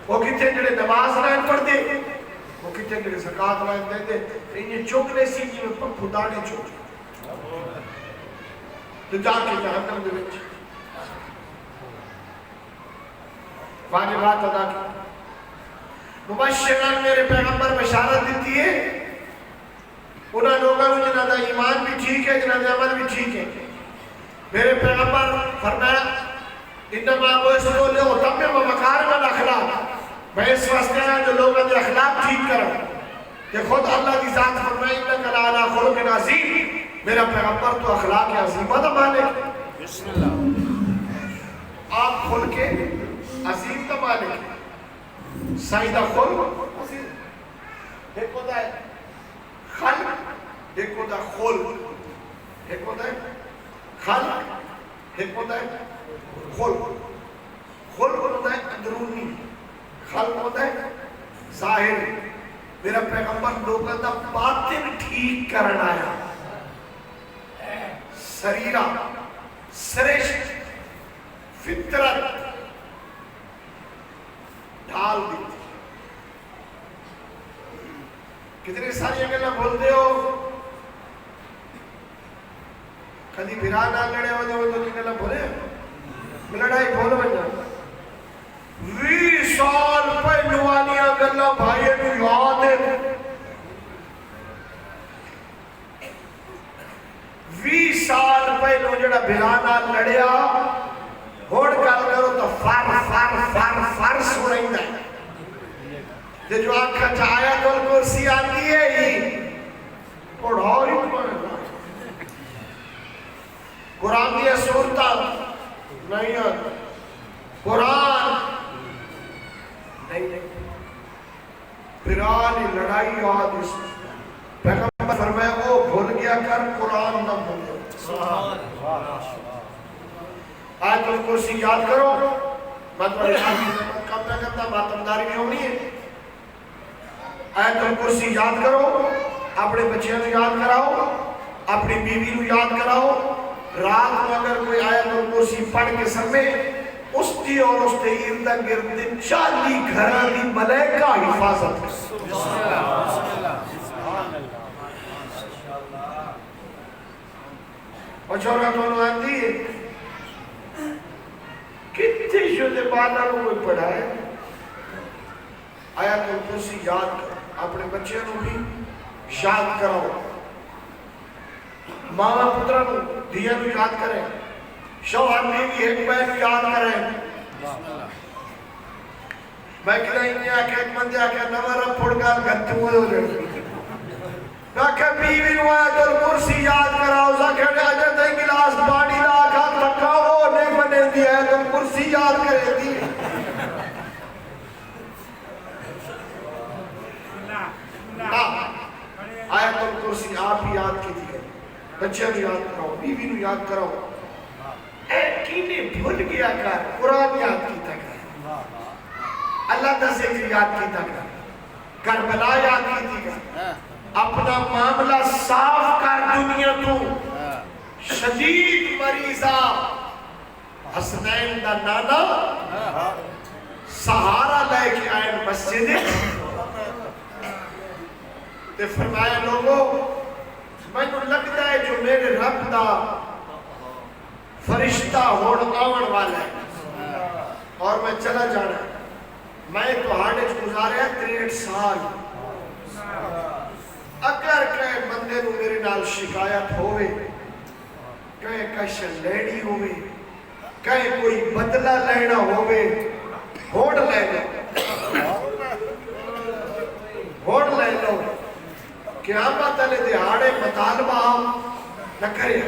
[SPEAKER 1] وہ کتے جڑے نماز رہن پڑھ دے وہ کتے جڑے زکاة رہن دے دے انہیں چوکلے سی جی میں پک خدانے چوک تو جا کے جہنم دے وچ واجبات ادا کی مبشران میرے پیغمبر بشارت دیتی ہے انہاں لوگوں نے جنہاں دا ایمان بھی ٹھیک ہے جنہاں دا عمل بھی ٹھیک ہے میرے پیغمبر فرمایا انما بعثتو لأتمم مکارم الاخلاق میں اس واسطے ہیں جو لوگوں نے اخلاق ٹھیک کرو کہ خود اللہ کی ذات فرمائی انکا لعلا خلق عظیم میرا پیغمبر تو اخلاق عظیمہ دا مالک بسم اللہ آپ خلق عظیم دا مالک سائدہ خلق عظیم ایک ہوتا ہے خلق ایک ہوتا ہے خلق ایک ہوتا ہے خلق ایک ہوتا ہے خلق خلق ہوتا ہے اندرونی خلق ہوتا ہے ظاہر میرا پیغمبر لوگوں کا باطن ٹھیک کرنا آیا سریرہ سرشت فطرت ڈھال دیتی کتنی ساری اگلہ بولتے ہو کدی بھرانا لڑے ہو جو تو نکلنا بھولے لڑائی بھول بجا 20 سال پہلوانی اگلہ بھائی نے یاد ہے 20 سال پہلو جڑا بھرانا لڑیا ہوڑ کال کرو تو فر سنائی ہے جو آنکھا چاہیا تو کرسی آتی ہے ہی پڑھاؤ ہی پڑھنا قرآن دیا سورتا نہیں ہے قرآن نہیں پھرانی لڑائی یاد اس پیغمبر فرمائے وہ بھول گیا کر قرآن نہ بھول آیت الکرسی یاد کرو مطمئن کم نہ کرتا ماتمداری بھی ہونی ہے آیت الکرسی یاد کرو اپنے بچیاں کو یاد کراؤ اپنی بیوی کو یاد کراؤ رات کو اگر کوئی آیت الکرسی پڑھ کے سمے اس دی اور اس دے ارد گرد 40 گھران دی ملائکہ حفاظت اور چھوڑا تو انہوں آتی ہے کتنے شدے بالا کو کوئی پڑھا ہے آیت الکرسی یاد کر اپنے بچے کو بھی یاد کراؤ ماما پترہ کو دیا کو یاد کریں شوہر بیوی ایک بہن یاد کریں میں کہنا انہیں آکے ایک مندی آکے نورا پھڑکال گھنٹے ہوئے ہو جائے کہ بیوی نو آیت الکرسی یاد کراؤ زکر اجر دیں گلاس باڑی لاکھا تکاؤ نہیں بنے دی آیت الکرسی یاد کرے دی آیت الکرسی آپ ہی یاد کی تھی بچے بھی یاد کراؤ بیوی نو یاد کراؤ اے کینے بھول گیا کر قرآن یاد کی تک اللہ کا ذکر یاد کی تک کربلا یاد کی تھی اپنا معاملہ صاف کر دنیا تو شدید مریضہ حسنین دا نانا سہارا لے کے آئے مسجد تے فرمایا لوگوں میں تو لگتا ہے جو میرے رب دا فرشتہ ہوڑ آون والا ہے اور میں چلا جانا ہے میں تو ہاڑے گزارے 63 سال اگر کہیں بندے نو میرے نال شکایت ہوئے کہیں کشن لیڑی ہوئے کہیں کوئی بدلہ لینا ہوئے ہوڑ لے لو قیامت علی دہاڑے مطالبہ نہ کرے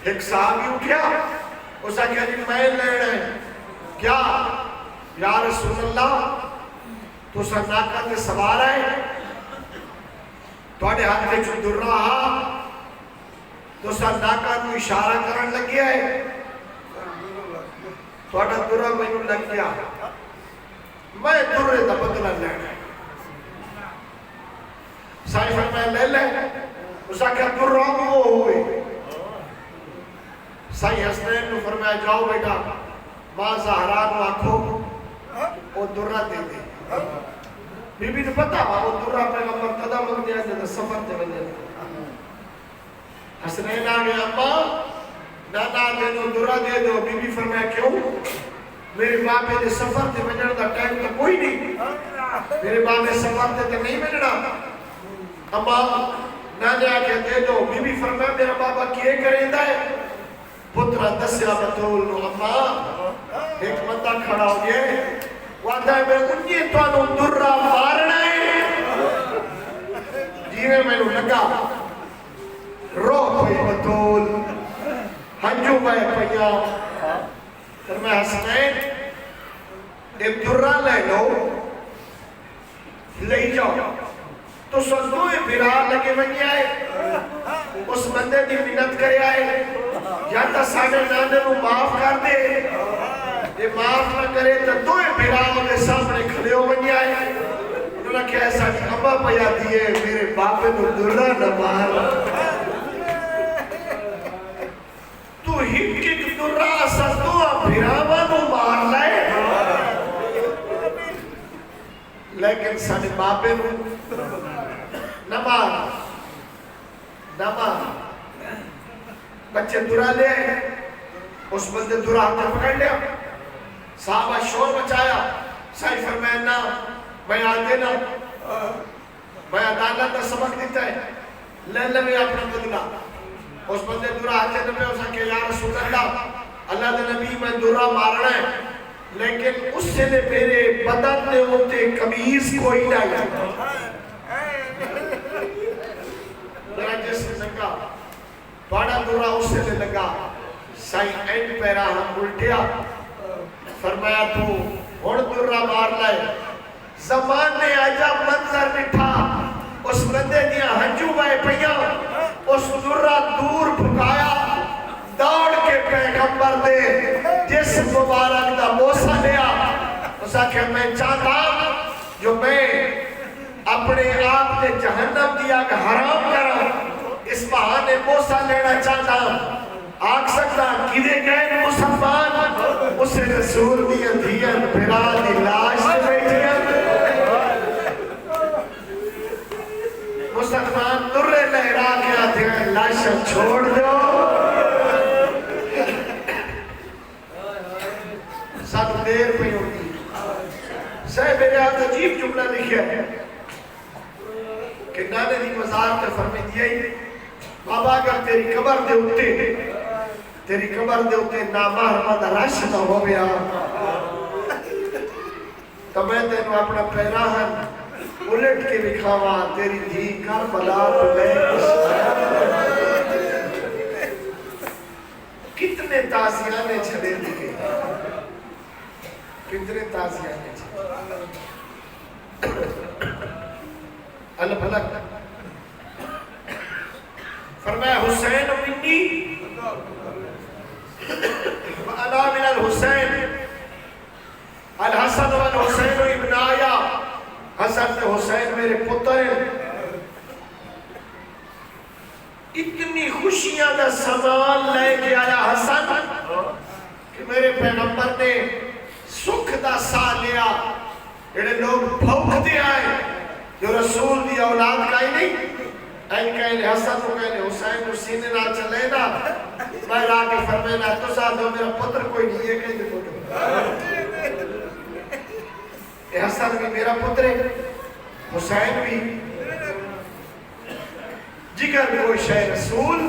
[SPEAKER 1] ایک صحابی اٹھیا اسا کہا جی میں لینا ہے کیا یا رسول اللہ تو سا ناکہ تے سوار ہے توڑے ہاتھ میں جو در رہا تو سا ناکہ تو اشارہ کرن لگیا ہے توڑا درہ میں لگ گیا میں درہ دا بدلہ لینا ہے سائی فرمائے لے لے اسا کہا درہ وہ ہوئے سائی حسنین نے فرمایا جاؤ بیٹا ماں زہران آنکھو وہ درہ دے دے بی بی نے پتا وہ درہ پیغمبر قدہ مگ دیا جاتا سفر دے بندے حسنین آگے اماں نانا دے دو درہ دے دو بی بی فرمایا کیوں میرے باپے دے سفر دے بجڑ دا ٹائم تا کوئی نہیں میرے باپے سفر دے نہیں بجڑا اماں نانا آگے دے دو بی بی فرمایا میرا بابا کیے کریں دا ہے پترہ دسیا بطول نو اماں ایک بندہ کھڑا ہو گیا وعدہ ہے میں انجی تو انہوں درہ مارنا ہے جیوے میں انہوں لگا رو پئی بطول ہنجو میں پئیا پھر میں حسنین ایک درہ لے لو لے جاؤ تو سنوے بھرا لگے بنی آئے اس بندے دی منت کرے آئے یا تا ساڑھے نانے کو معاف کر دے یہ معاف نہ کرے تو دوئے بھراؤں کے سامنے کھلے ہو بنی آئے انہوں نے کہا ایسا کہ ابا پیا دیئے میرے باپے کو درہ نہ مار تو ہی درہ اسا دعا بھراؤں کو مار لائے لیکن ساڑھے باپے کو نہ مار بچے درہ لے اس بندے درہ ہاتھ پکڑ لیا صحابہ شور بچایا سائی فرمائنا میں آدھے نا میں عدالت کا سبق دیتا ہے لے لے میں اپنا بدلا اس بندے درہ ہاتھ میں اسا کہ یا رسول اللہ دے نبی میں درہ مارنا ہے لیکن اس سے نے میرے بدن نے ہوتے قمیض کوئی نہ گیا میرا جسم لگا بڑا درہ اس سے لے لگا سائی اینڈ پیرا ہم الٹیا فرمایا تو ہون درہ مار لائے زمان نے آجا منظر نٹھا اس بندے دیا ہنجو بائے پیا اس درہ دور بھکایا دوڑ کے پیغمبر دے جس مبارک دا موسیٰ لیا اسا کہ میں چاہتا جو میں اپنے آپ نے جہنم دیا کہ حرام کرا اس بہانے موسیٰ لینا چاہتا آگ سکتا کدے گئے مسلمان اسے رسول دیا دیا بھرا دی لاش سے بیٹھیا مسلمان درے لہرا کے آتے ہیں لاشا چھوڑ دو سب دیر پہ ہوتی صاحب میرے ہاتھ عجیب جملہ لکھیا ہے کہ نانے دی مزار تے فرمی دیا ہی بابا اگر تیری قبر دے ہوتے نامحرمہ رش نہ ہو گیا تو میں تینوں اپنا پیراہن الٹ کے بکھاوا تیری دھی کربلا پہ لے کتنے تازیانے چھلے دیئے کتنے تازیانے چھلے اللہ بھلک فرمایا حسین منی وَأَنَا مِنَ الْحُسَيْنِ الْحَسَنُ وَالْحُسَيْنُ ابْنَ آیا حسن تے حسین میرے پتر ہیں. اتنی خوشیاں دا سامان لے کے آیا حسن کہ میرے پیغمبر نے سکھ دا سا لیا. جڑے لوگ بھوکتے آئے جو رسول دی اولاد کا ہی نہیں این کہنے حسن کو کہنے حسین کو سینے نہ چلے نا باہر آکے فرمینا تو ساتھ ہو میرا پتر کوئی نہیں ہے کہیں دیکھو اے حسن بھی میرا پتر ہے حسین بھی جگر کوئی شہ رسول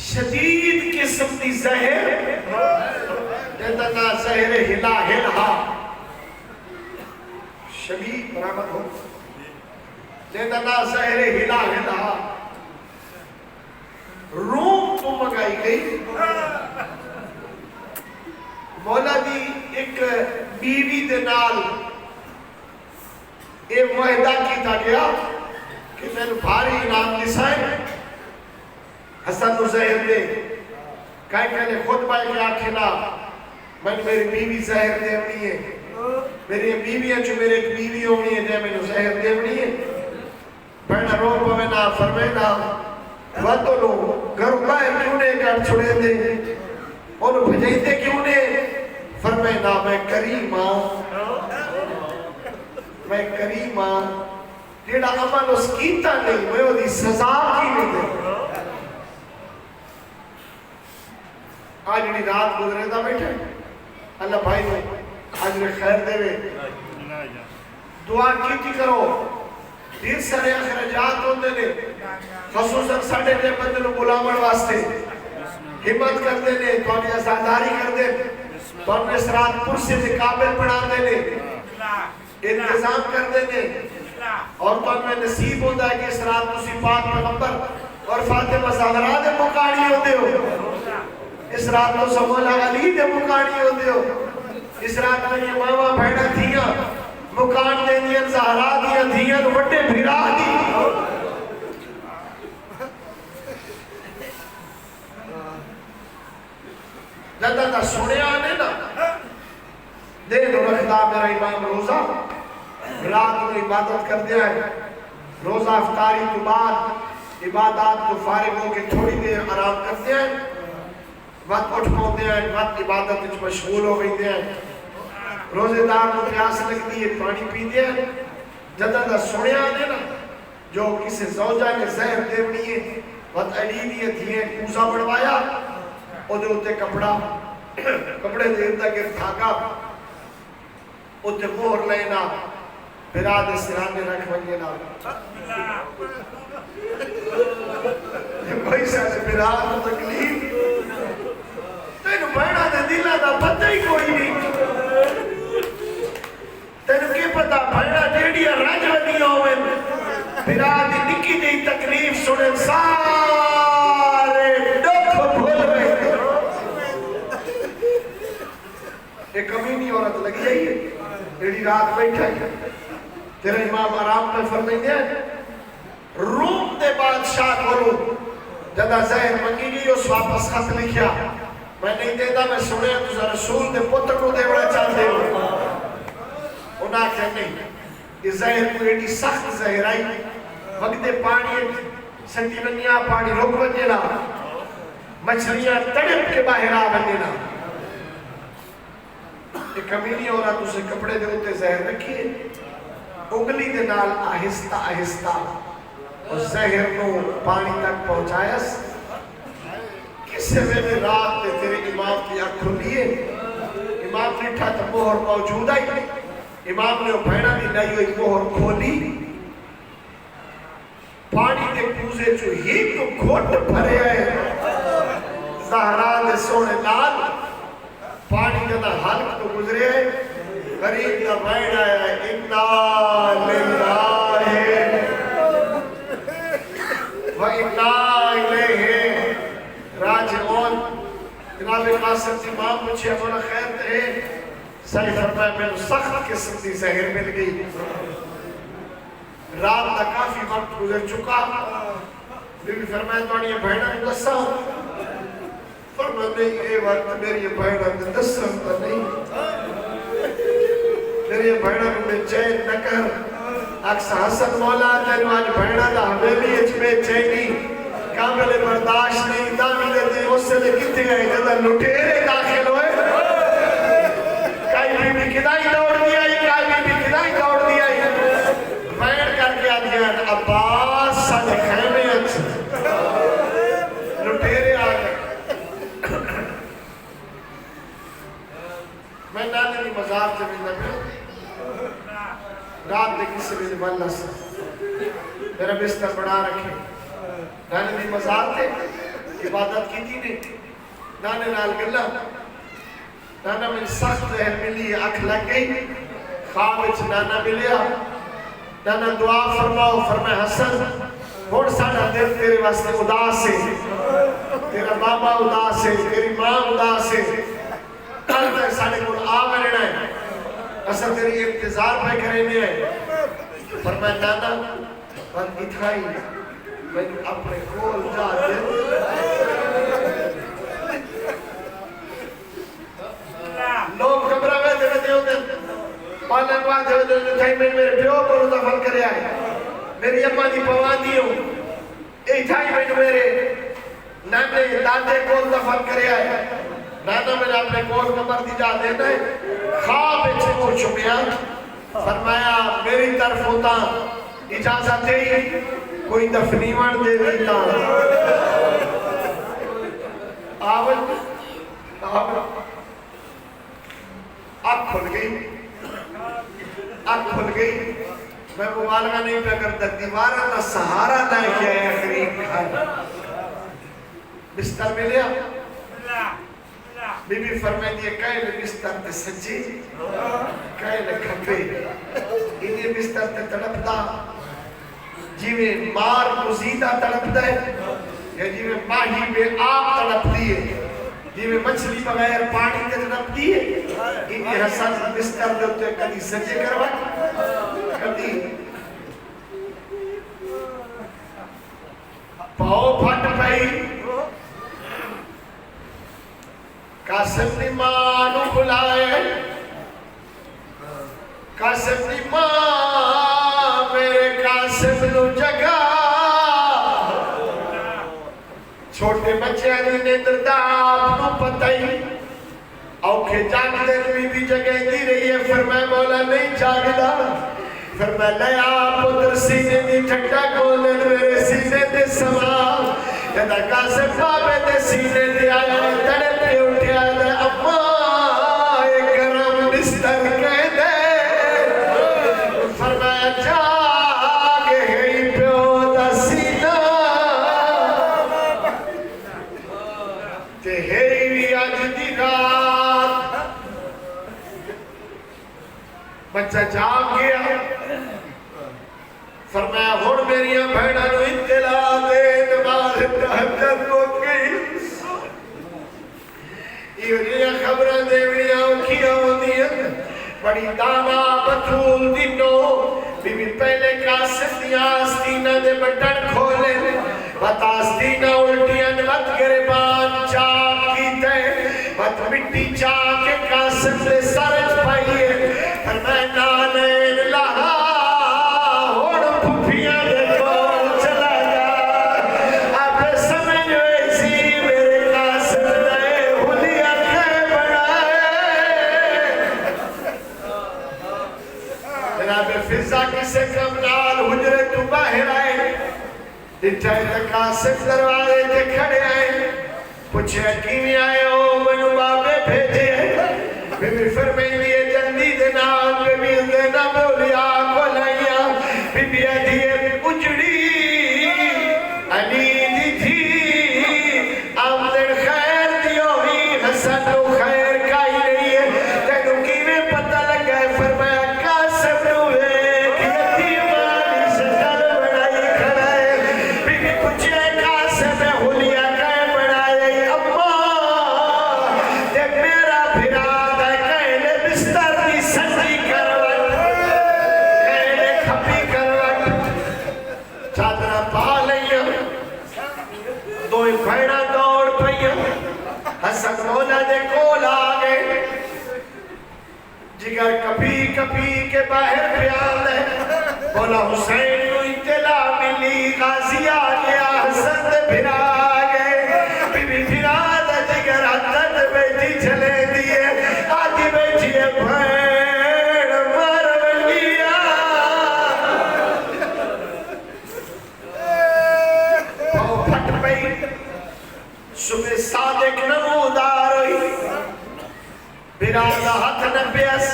[SPEAKER 1] شدید قسم دی زہر جتنا زہر ہلا ہلہا شبیب برامت ہو جتنا زہر ہلا ہلہا روم تو مگائی گئی. مولا دی ایک بیوی دے نال اے معاہدہ کیتا گیا کہ میں بھاری انعام دسائیں حسن و زہر دے کہنے خطبہ کے آکھنا میں میری بیوی زہر دیونی ہے میری بیویاں جو میرے ایک بیوی ہونی ہے جے میں زہر دیونی ہے پہنا رو پوینا فرمینا واتو لو گھر باہر کیوں نے کر چھوڑے دے انہوں بھجائیتے کیوں نے فرمینا میں کریم جیڑا عمل اس کیتا نہیں میں وہ دی سزا کی نہیں دے. آج انہی رات گزرے تھا بیٹھے اللہ بھائی نے آج نے خیر دے وے دعا کیتی کرو دیر سارے اخرجات ہوتے نے خصوصاً ساڑھے دے بندے بلامڑ واسطے ہمت کر دے نے تو انہیں ازاداری کر دے تو انہیں اس رات پرسے دے قابل پڑھا دے نے انتظام کر دے نے اور تو انہیں نصیب ہوتا ہے کہ اس رات تسی پاک پیغمبر اور فاطمہ زہرا دے مکانی ہوتے ہو اس رات تو سمولا علی دے مکانی ہوتے ہو اس رات میں یہ ماما بھیڑا دھیاں مکان دے دیا زہرا دیا دھیاں وٹے بھیرا دی جدہ تا سنے آنے نا دے دو رکھتا میرا امام روزہ رات میں عبادت کر دیا ہے روزہ افطاری تو بعد عبادات کو فارغ ہو کے تھوڑی دیر آرام کر دیا ہے وقت اٹھ پہنتے ہیں وقت عبادت میں مشغول ہو گئی دیا ہے روزے دار کو پیاس لگ دی ہے پانی پیتے ہیں جدہ دا سنے آنے نا جو کسی زوجہ نے زہر دیونی ہے وقت علی دیئے تھے کوزہ بڑھوایا او دے ہوتے کپڑے دیر تک ارتھاکا ہوتے مہر لینا پھر آدھے سرانے رکھ بنگینا کوئی ساتھ پھر آدھے تکلیف تینو بہنا دے دلہ دا پتہ ہی کوئی نہیں تینو کی پتا بہنا جیڑیا رج ونی ہوئے پھر آدھی نکی دی تکلیف سنے سارے ڈکھ بھول گئے ایک کمینی عورت لگی جائی ہے جیڑی رات بیٹھا ہے تیرے امام آرام میں فرمائیں دیا روم دے بادشاہ کرو جدہ زہر منگی گئی اس واپس خط لکھیا میں نہیں دیتا میں سنے تو رسول دے پتر کو دے بڑا چاہتے ہو انہاں کہ نہیں یہ زہر کو ایڈی سخت زہر آئی وقت پانی سنٹی بنیا پانی رک بنینا مچھلیاں تڑپ کے باہر آ بنینا ایک کمینی عورت اسے کپڑے دے ہوتے زہر رکھیے انگلی دے نال آہستہ آہستہ اور زہر نو پانی تک پہنچائیس کسے میں رات تے تیرے امام کی آنکھ کھلیے امام نے اٹھا تا مہر موجود آئی امام نے بھیڑا دی نہیں ہوئی مہر کھولی پانی دے کوزے جو ہی تو گھوٹ بھرے آئے زہرا دے سونے نال پانی جدا حلق تو گزرے غریب دا بھیڑا ہے اِنَّا لِلَّهِ وَإِنَّا إِلَيْهِ راجعون. جناب قاسم امام پوچھے مولا خیر دے صحیح فرمایا میں سخت قسم دی زہر مل گئی رات دا کافی وقت گزر چکا بی بی فرمایا تو یہ بھیڑا نہیں دسا فرمایا نہیں اے وقت میری یہ بھیڑا نہیں دسا نہیں میری بھیڑا کو میں چین نہ کر اکس حسن مولا تینو آج بھیڑا دا حبیبی اچ میں چینی کامل برداشت نہیں دامی دیتے اس سے لے کتے گئے جدہ لٹیرے داخل ہوئے کائی بی بی کدائی دوڑ دیا کائی بی بی کدائی دوڑ دیا بھیڑ کر کے آدھ گیا عباس ساتھ خیمے اچھا لٹیرے آگئے میں نانے کی مزار سے ملنا پہ رات دیکھی سے میرے واللہ سے میرا بستر بڑھا رکھے نانے کی مزار تھے عبادت کی تھی نہیں نانے نال گلہ نانا میں سخت رہ ملی اکھ لگ گئی خواب اچھ نانا ملیا نانا دعا فرماؤ فرمائے حسن بہت ساڑھا دل تیرے واسطے اداس ہے تیرا بابا اداس ہے تیری ماں اداس ہے کل تک ساڑھے کو آمرنا ہے اصل تیری انتظار پہ کرنے ہے فرمائے نانا بند اتھائی میں اپنے کول جا دے لوگ کمرہ میں دے ہوتے پالن وہاں دے ہوتے میں میرے پیو کو دفن کرے آئے میری اماں دی پوان دیو اتھائی میں میرے نانے دادے کو دفن کرے آئے نانا میں نے اپنے کول کمر دی جا دینا ہے خواب اچھے کو چھپیاں فرمایا میری طرف ہوتا اجازت ہے کوئی دفنیوان دے دیتا آوت آنکھ کھل گئی میں مبالغہ نہیں پہ کرتا دیوارہ کا سہارا لائے کیا ہے قریب کھائی بستر میں لیا بی بی فرمائے دیئے کائے لے بستر تے سجی کائے لے کھپے انہیں بستر تے تڑپ دا جیوے مار مزیدہ تڑپ دے یا جیوے ماہی بے آپ تڑپ دیئے جیوے مچھلی بغیر پانی تے تڑپ دیئے انہیں حسن بستر دے ہوتے کدی سجے کروا کدی پاؤ پھٹ پئی قاسم نے ماں نو بلائے قاسم نے ماں میرے قاسم نو جگہ چھوٹے بچے آنے نیندر دا آپ نو پتائی اوکھے جاگ دے بھی جگہ دی رہی ہے فرمائے مولا نہیں جاگ دا فرمائے لیا پتر سینے دی ٹھٹا کولن میرے سینے دے سما یدہ قاسم بابے دے سینے دے آیا تڑے پہ اٹھیا دے اماں ایک گرم بستر کہہ دے فرمایا جاگے ہی پیو دا سینہ تے ہی بھی آج دی رات بچہ جاگ گیا فرمایا ہون میریاں بھیڑا نو اطلاع دے نماز تہجد ہو گئی یہ خبریں دیوڑیاں کیا ہوتی ہیں بڑی دانا بطول دنوں بی بی پہلے قاسم دیا آستینہ دے بٹن کھولے بات آستینہ الٹیاں بات گربان چاک کی تے بات مٹی چاک کے قاسم دے سرج پائیے فرمائے نانین لہا ہوڑ پھوپیاں دے کول چلا جا آپ سمجھ ویسی میرے قاسم دے ہولیا کھے بڑھائے جناب فضا کسے کم نال حجرے تو باہر آئے اتھائی قاسم دروازے تے کھڑے آئے پوچھے کیویں آئے ہو منو بابے بھیجے بی بی فرمائی لیے جلدی دینان بی بی دینا بولیا کو لائیا بی بی دیئے اجڑی علی دی تھی آمدن خیر دیو ہی حسن و خیر کائی نہیں ہے تینو کیویں پتہ لگا ہے فرمایا قاسم نوے کہ یتیمانی شکل بڑائی کھڑا ہے بی بی پوچھے قاسم ہولیا کہے بڑھائے اماں تے میرا بھراد ہے کہنے بستر دی سجی کروٹ کہنے کھپی کروٹ چادرہ پا لئیا دوئی بھیڑا دوڑ پئیا حسن مولا دے کول آگئے جگر کبھی کبھی کے باہر پیال ہے بولا حسین کو اطلاع ملی غازی آ گیا حسن پھرا گئے بی بی پھرا دا جگر حدد بیٹھی چلے دیئے آتی بیٹھی ہے بھیڑ مر بلیا پاؤ پھٹ پئی صبح صادق نمودار ہوئی برادہ ہاتھ نبیس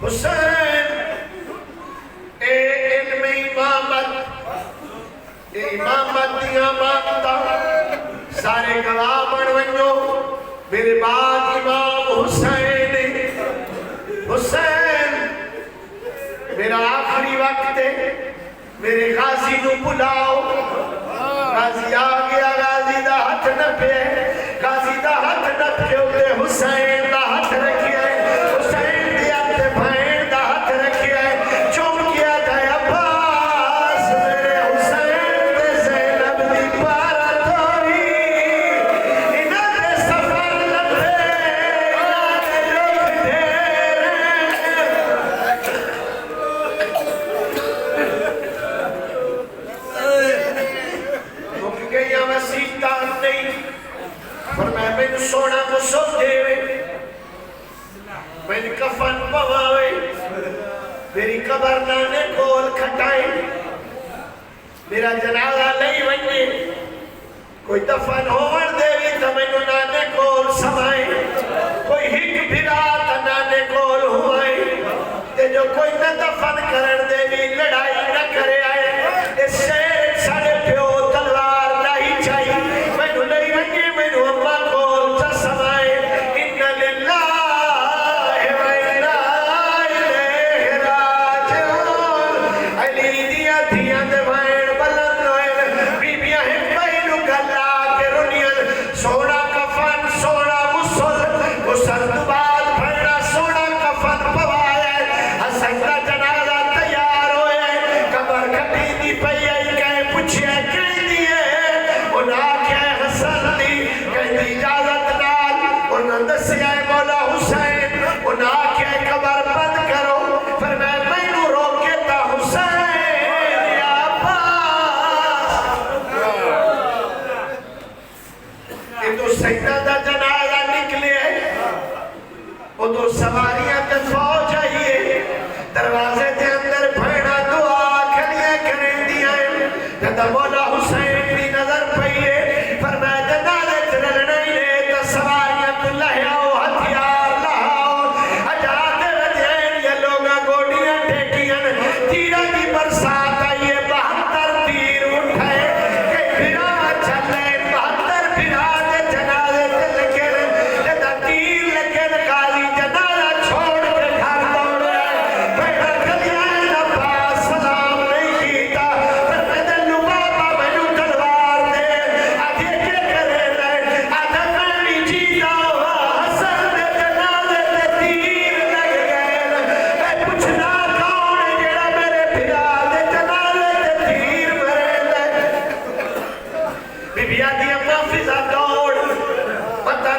[SPEAKER 1] حسین اے علم امامت اے امامت دیا مانتا سارے گواہ بڑھ ونجو میرے بعد امام حسین حسین میرا آخری وقت ہے میرے غازی نو بلاؤ غازی آ گیا غازی دا ہاتھ نبے غازی دا ہاتھ نبے ہوتے حسین دا ہاتھ رکھیا ہے حسین دیا تے بھائن دا ہاتھ رکھیا ہے چوم کیا جائے عباس میرے حسین دے زینب دی پارا توری انہاں دے سفر لبے انہاں دے لوگ دیر مک گیا وسیطہ نہیں فرمایا میں نے سونا غسل دے میں نے کفن پواوے میری قبر نانے کول کھٹائے میرا جنازہ لئی ونجے کوئی دفن ہوور دے بھی تا میں نے نانے کول سمائے کوئی ہک بھرا تا نانے کول ہوئے تے جو کوئی نہ دفن کرن دے بھی لڑائی نہ کرے آئے اس شیر ساڑے پیو تلوار نہیں چاہیے میں نے لئی ونجے میں نے اممہ کول چا سمائے ان للہ سونا کفن سونا غسل غسل بعد بھڑا سونا کفن پوایا حسن کا جنازہ تیار ہوئے قبر کھٹی دی پئی آئی کہیں پوچھے کہیں دیئے انہاں کہیں حسن دی کہیں دی اجازت نال انہاں دسی آئے مولا حسین انہاں کہیں قبر بند کرو فرمائے میں نو روکے تا حسین یا تو سیدہ دا جنازہ نکلے وہ تو سواریاں تے فوج آئیے دروازے تے اندر بھیڑا دعا کھلیے کریں دیا جدہ مولا حسین بھی نظر پئیے فرمائے جنازے چلنے لے تا سواریاں تو لہیاؤ ہتھیار لہاؤ اجاتے ودھین یہ لوگاں گوڑیاں ٹیکیاں تیرہ دی برسات آئیے 72 تیر اٹھائے کہ بھرا چلے 72 بھرا دے جنازے تے لگے جدہ تیر لگے قاضی جنازہ چھوڑ کے گھر دوڑے بیٹھا کلیان عباس سلام نہیں کیتا پر میں دے لبابا میں نو تلوار دے آدھے کے کرے رہے آدھے میں بھی جیتا ہوا حسن دے جنازے تے تیر لگ گئے میں پوچھنا کون ہے جڑا میرے بھرا دے جنازے تے تیر مرے لے بی بی آدھی اپنا فضا دوڑ پتہ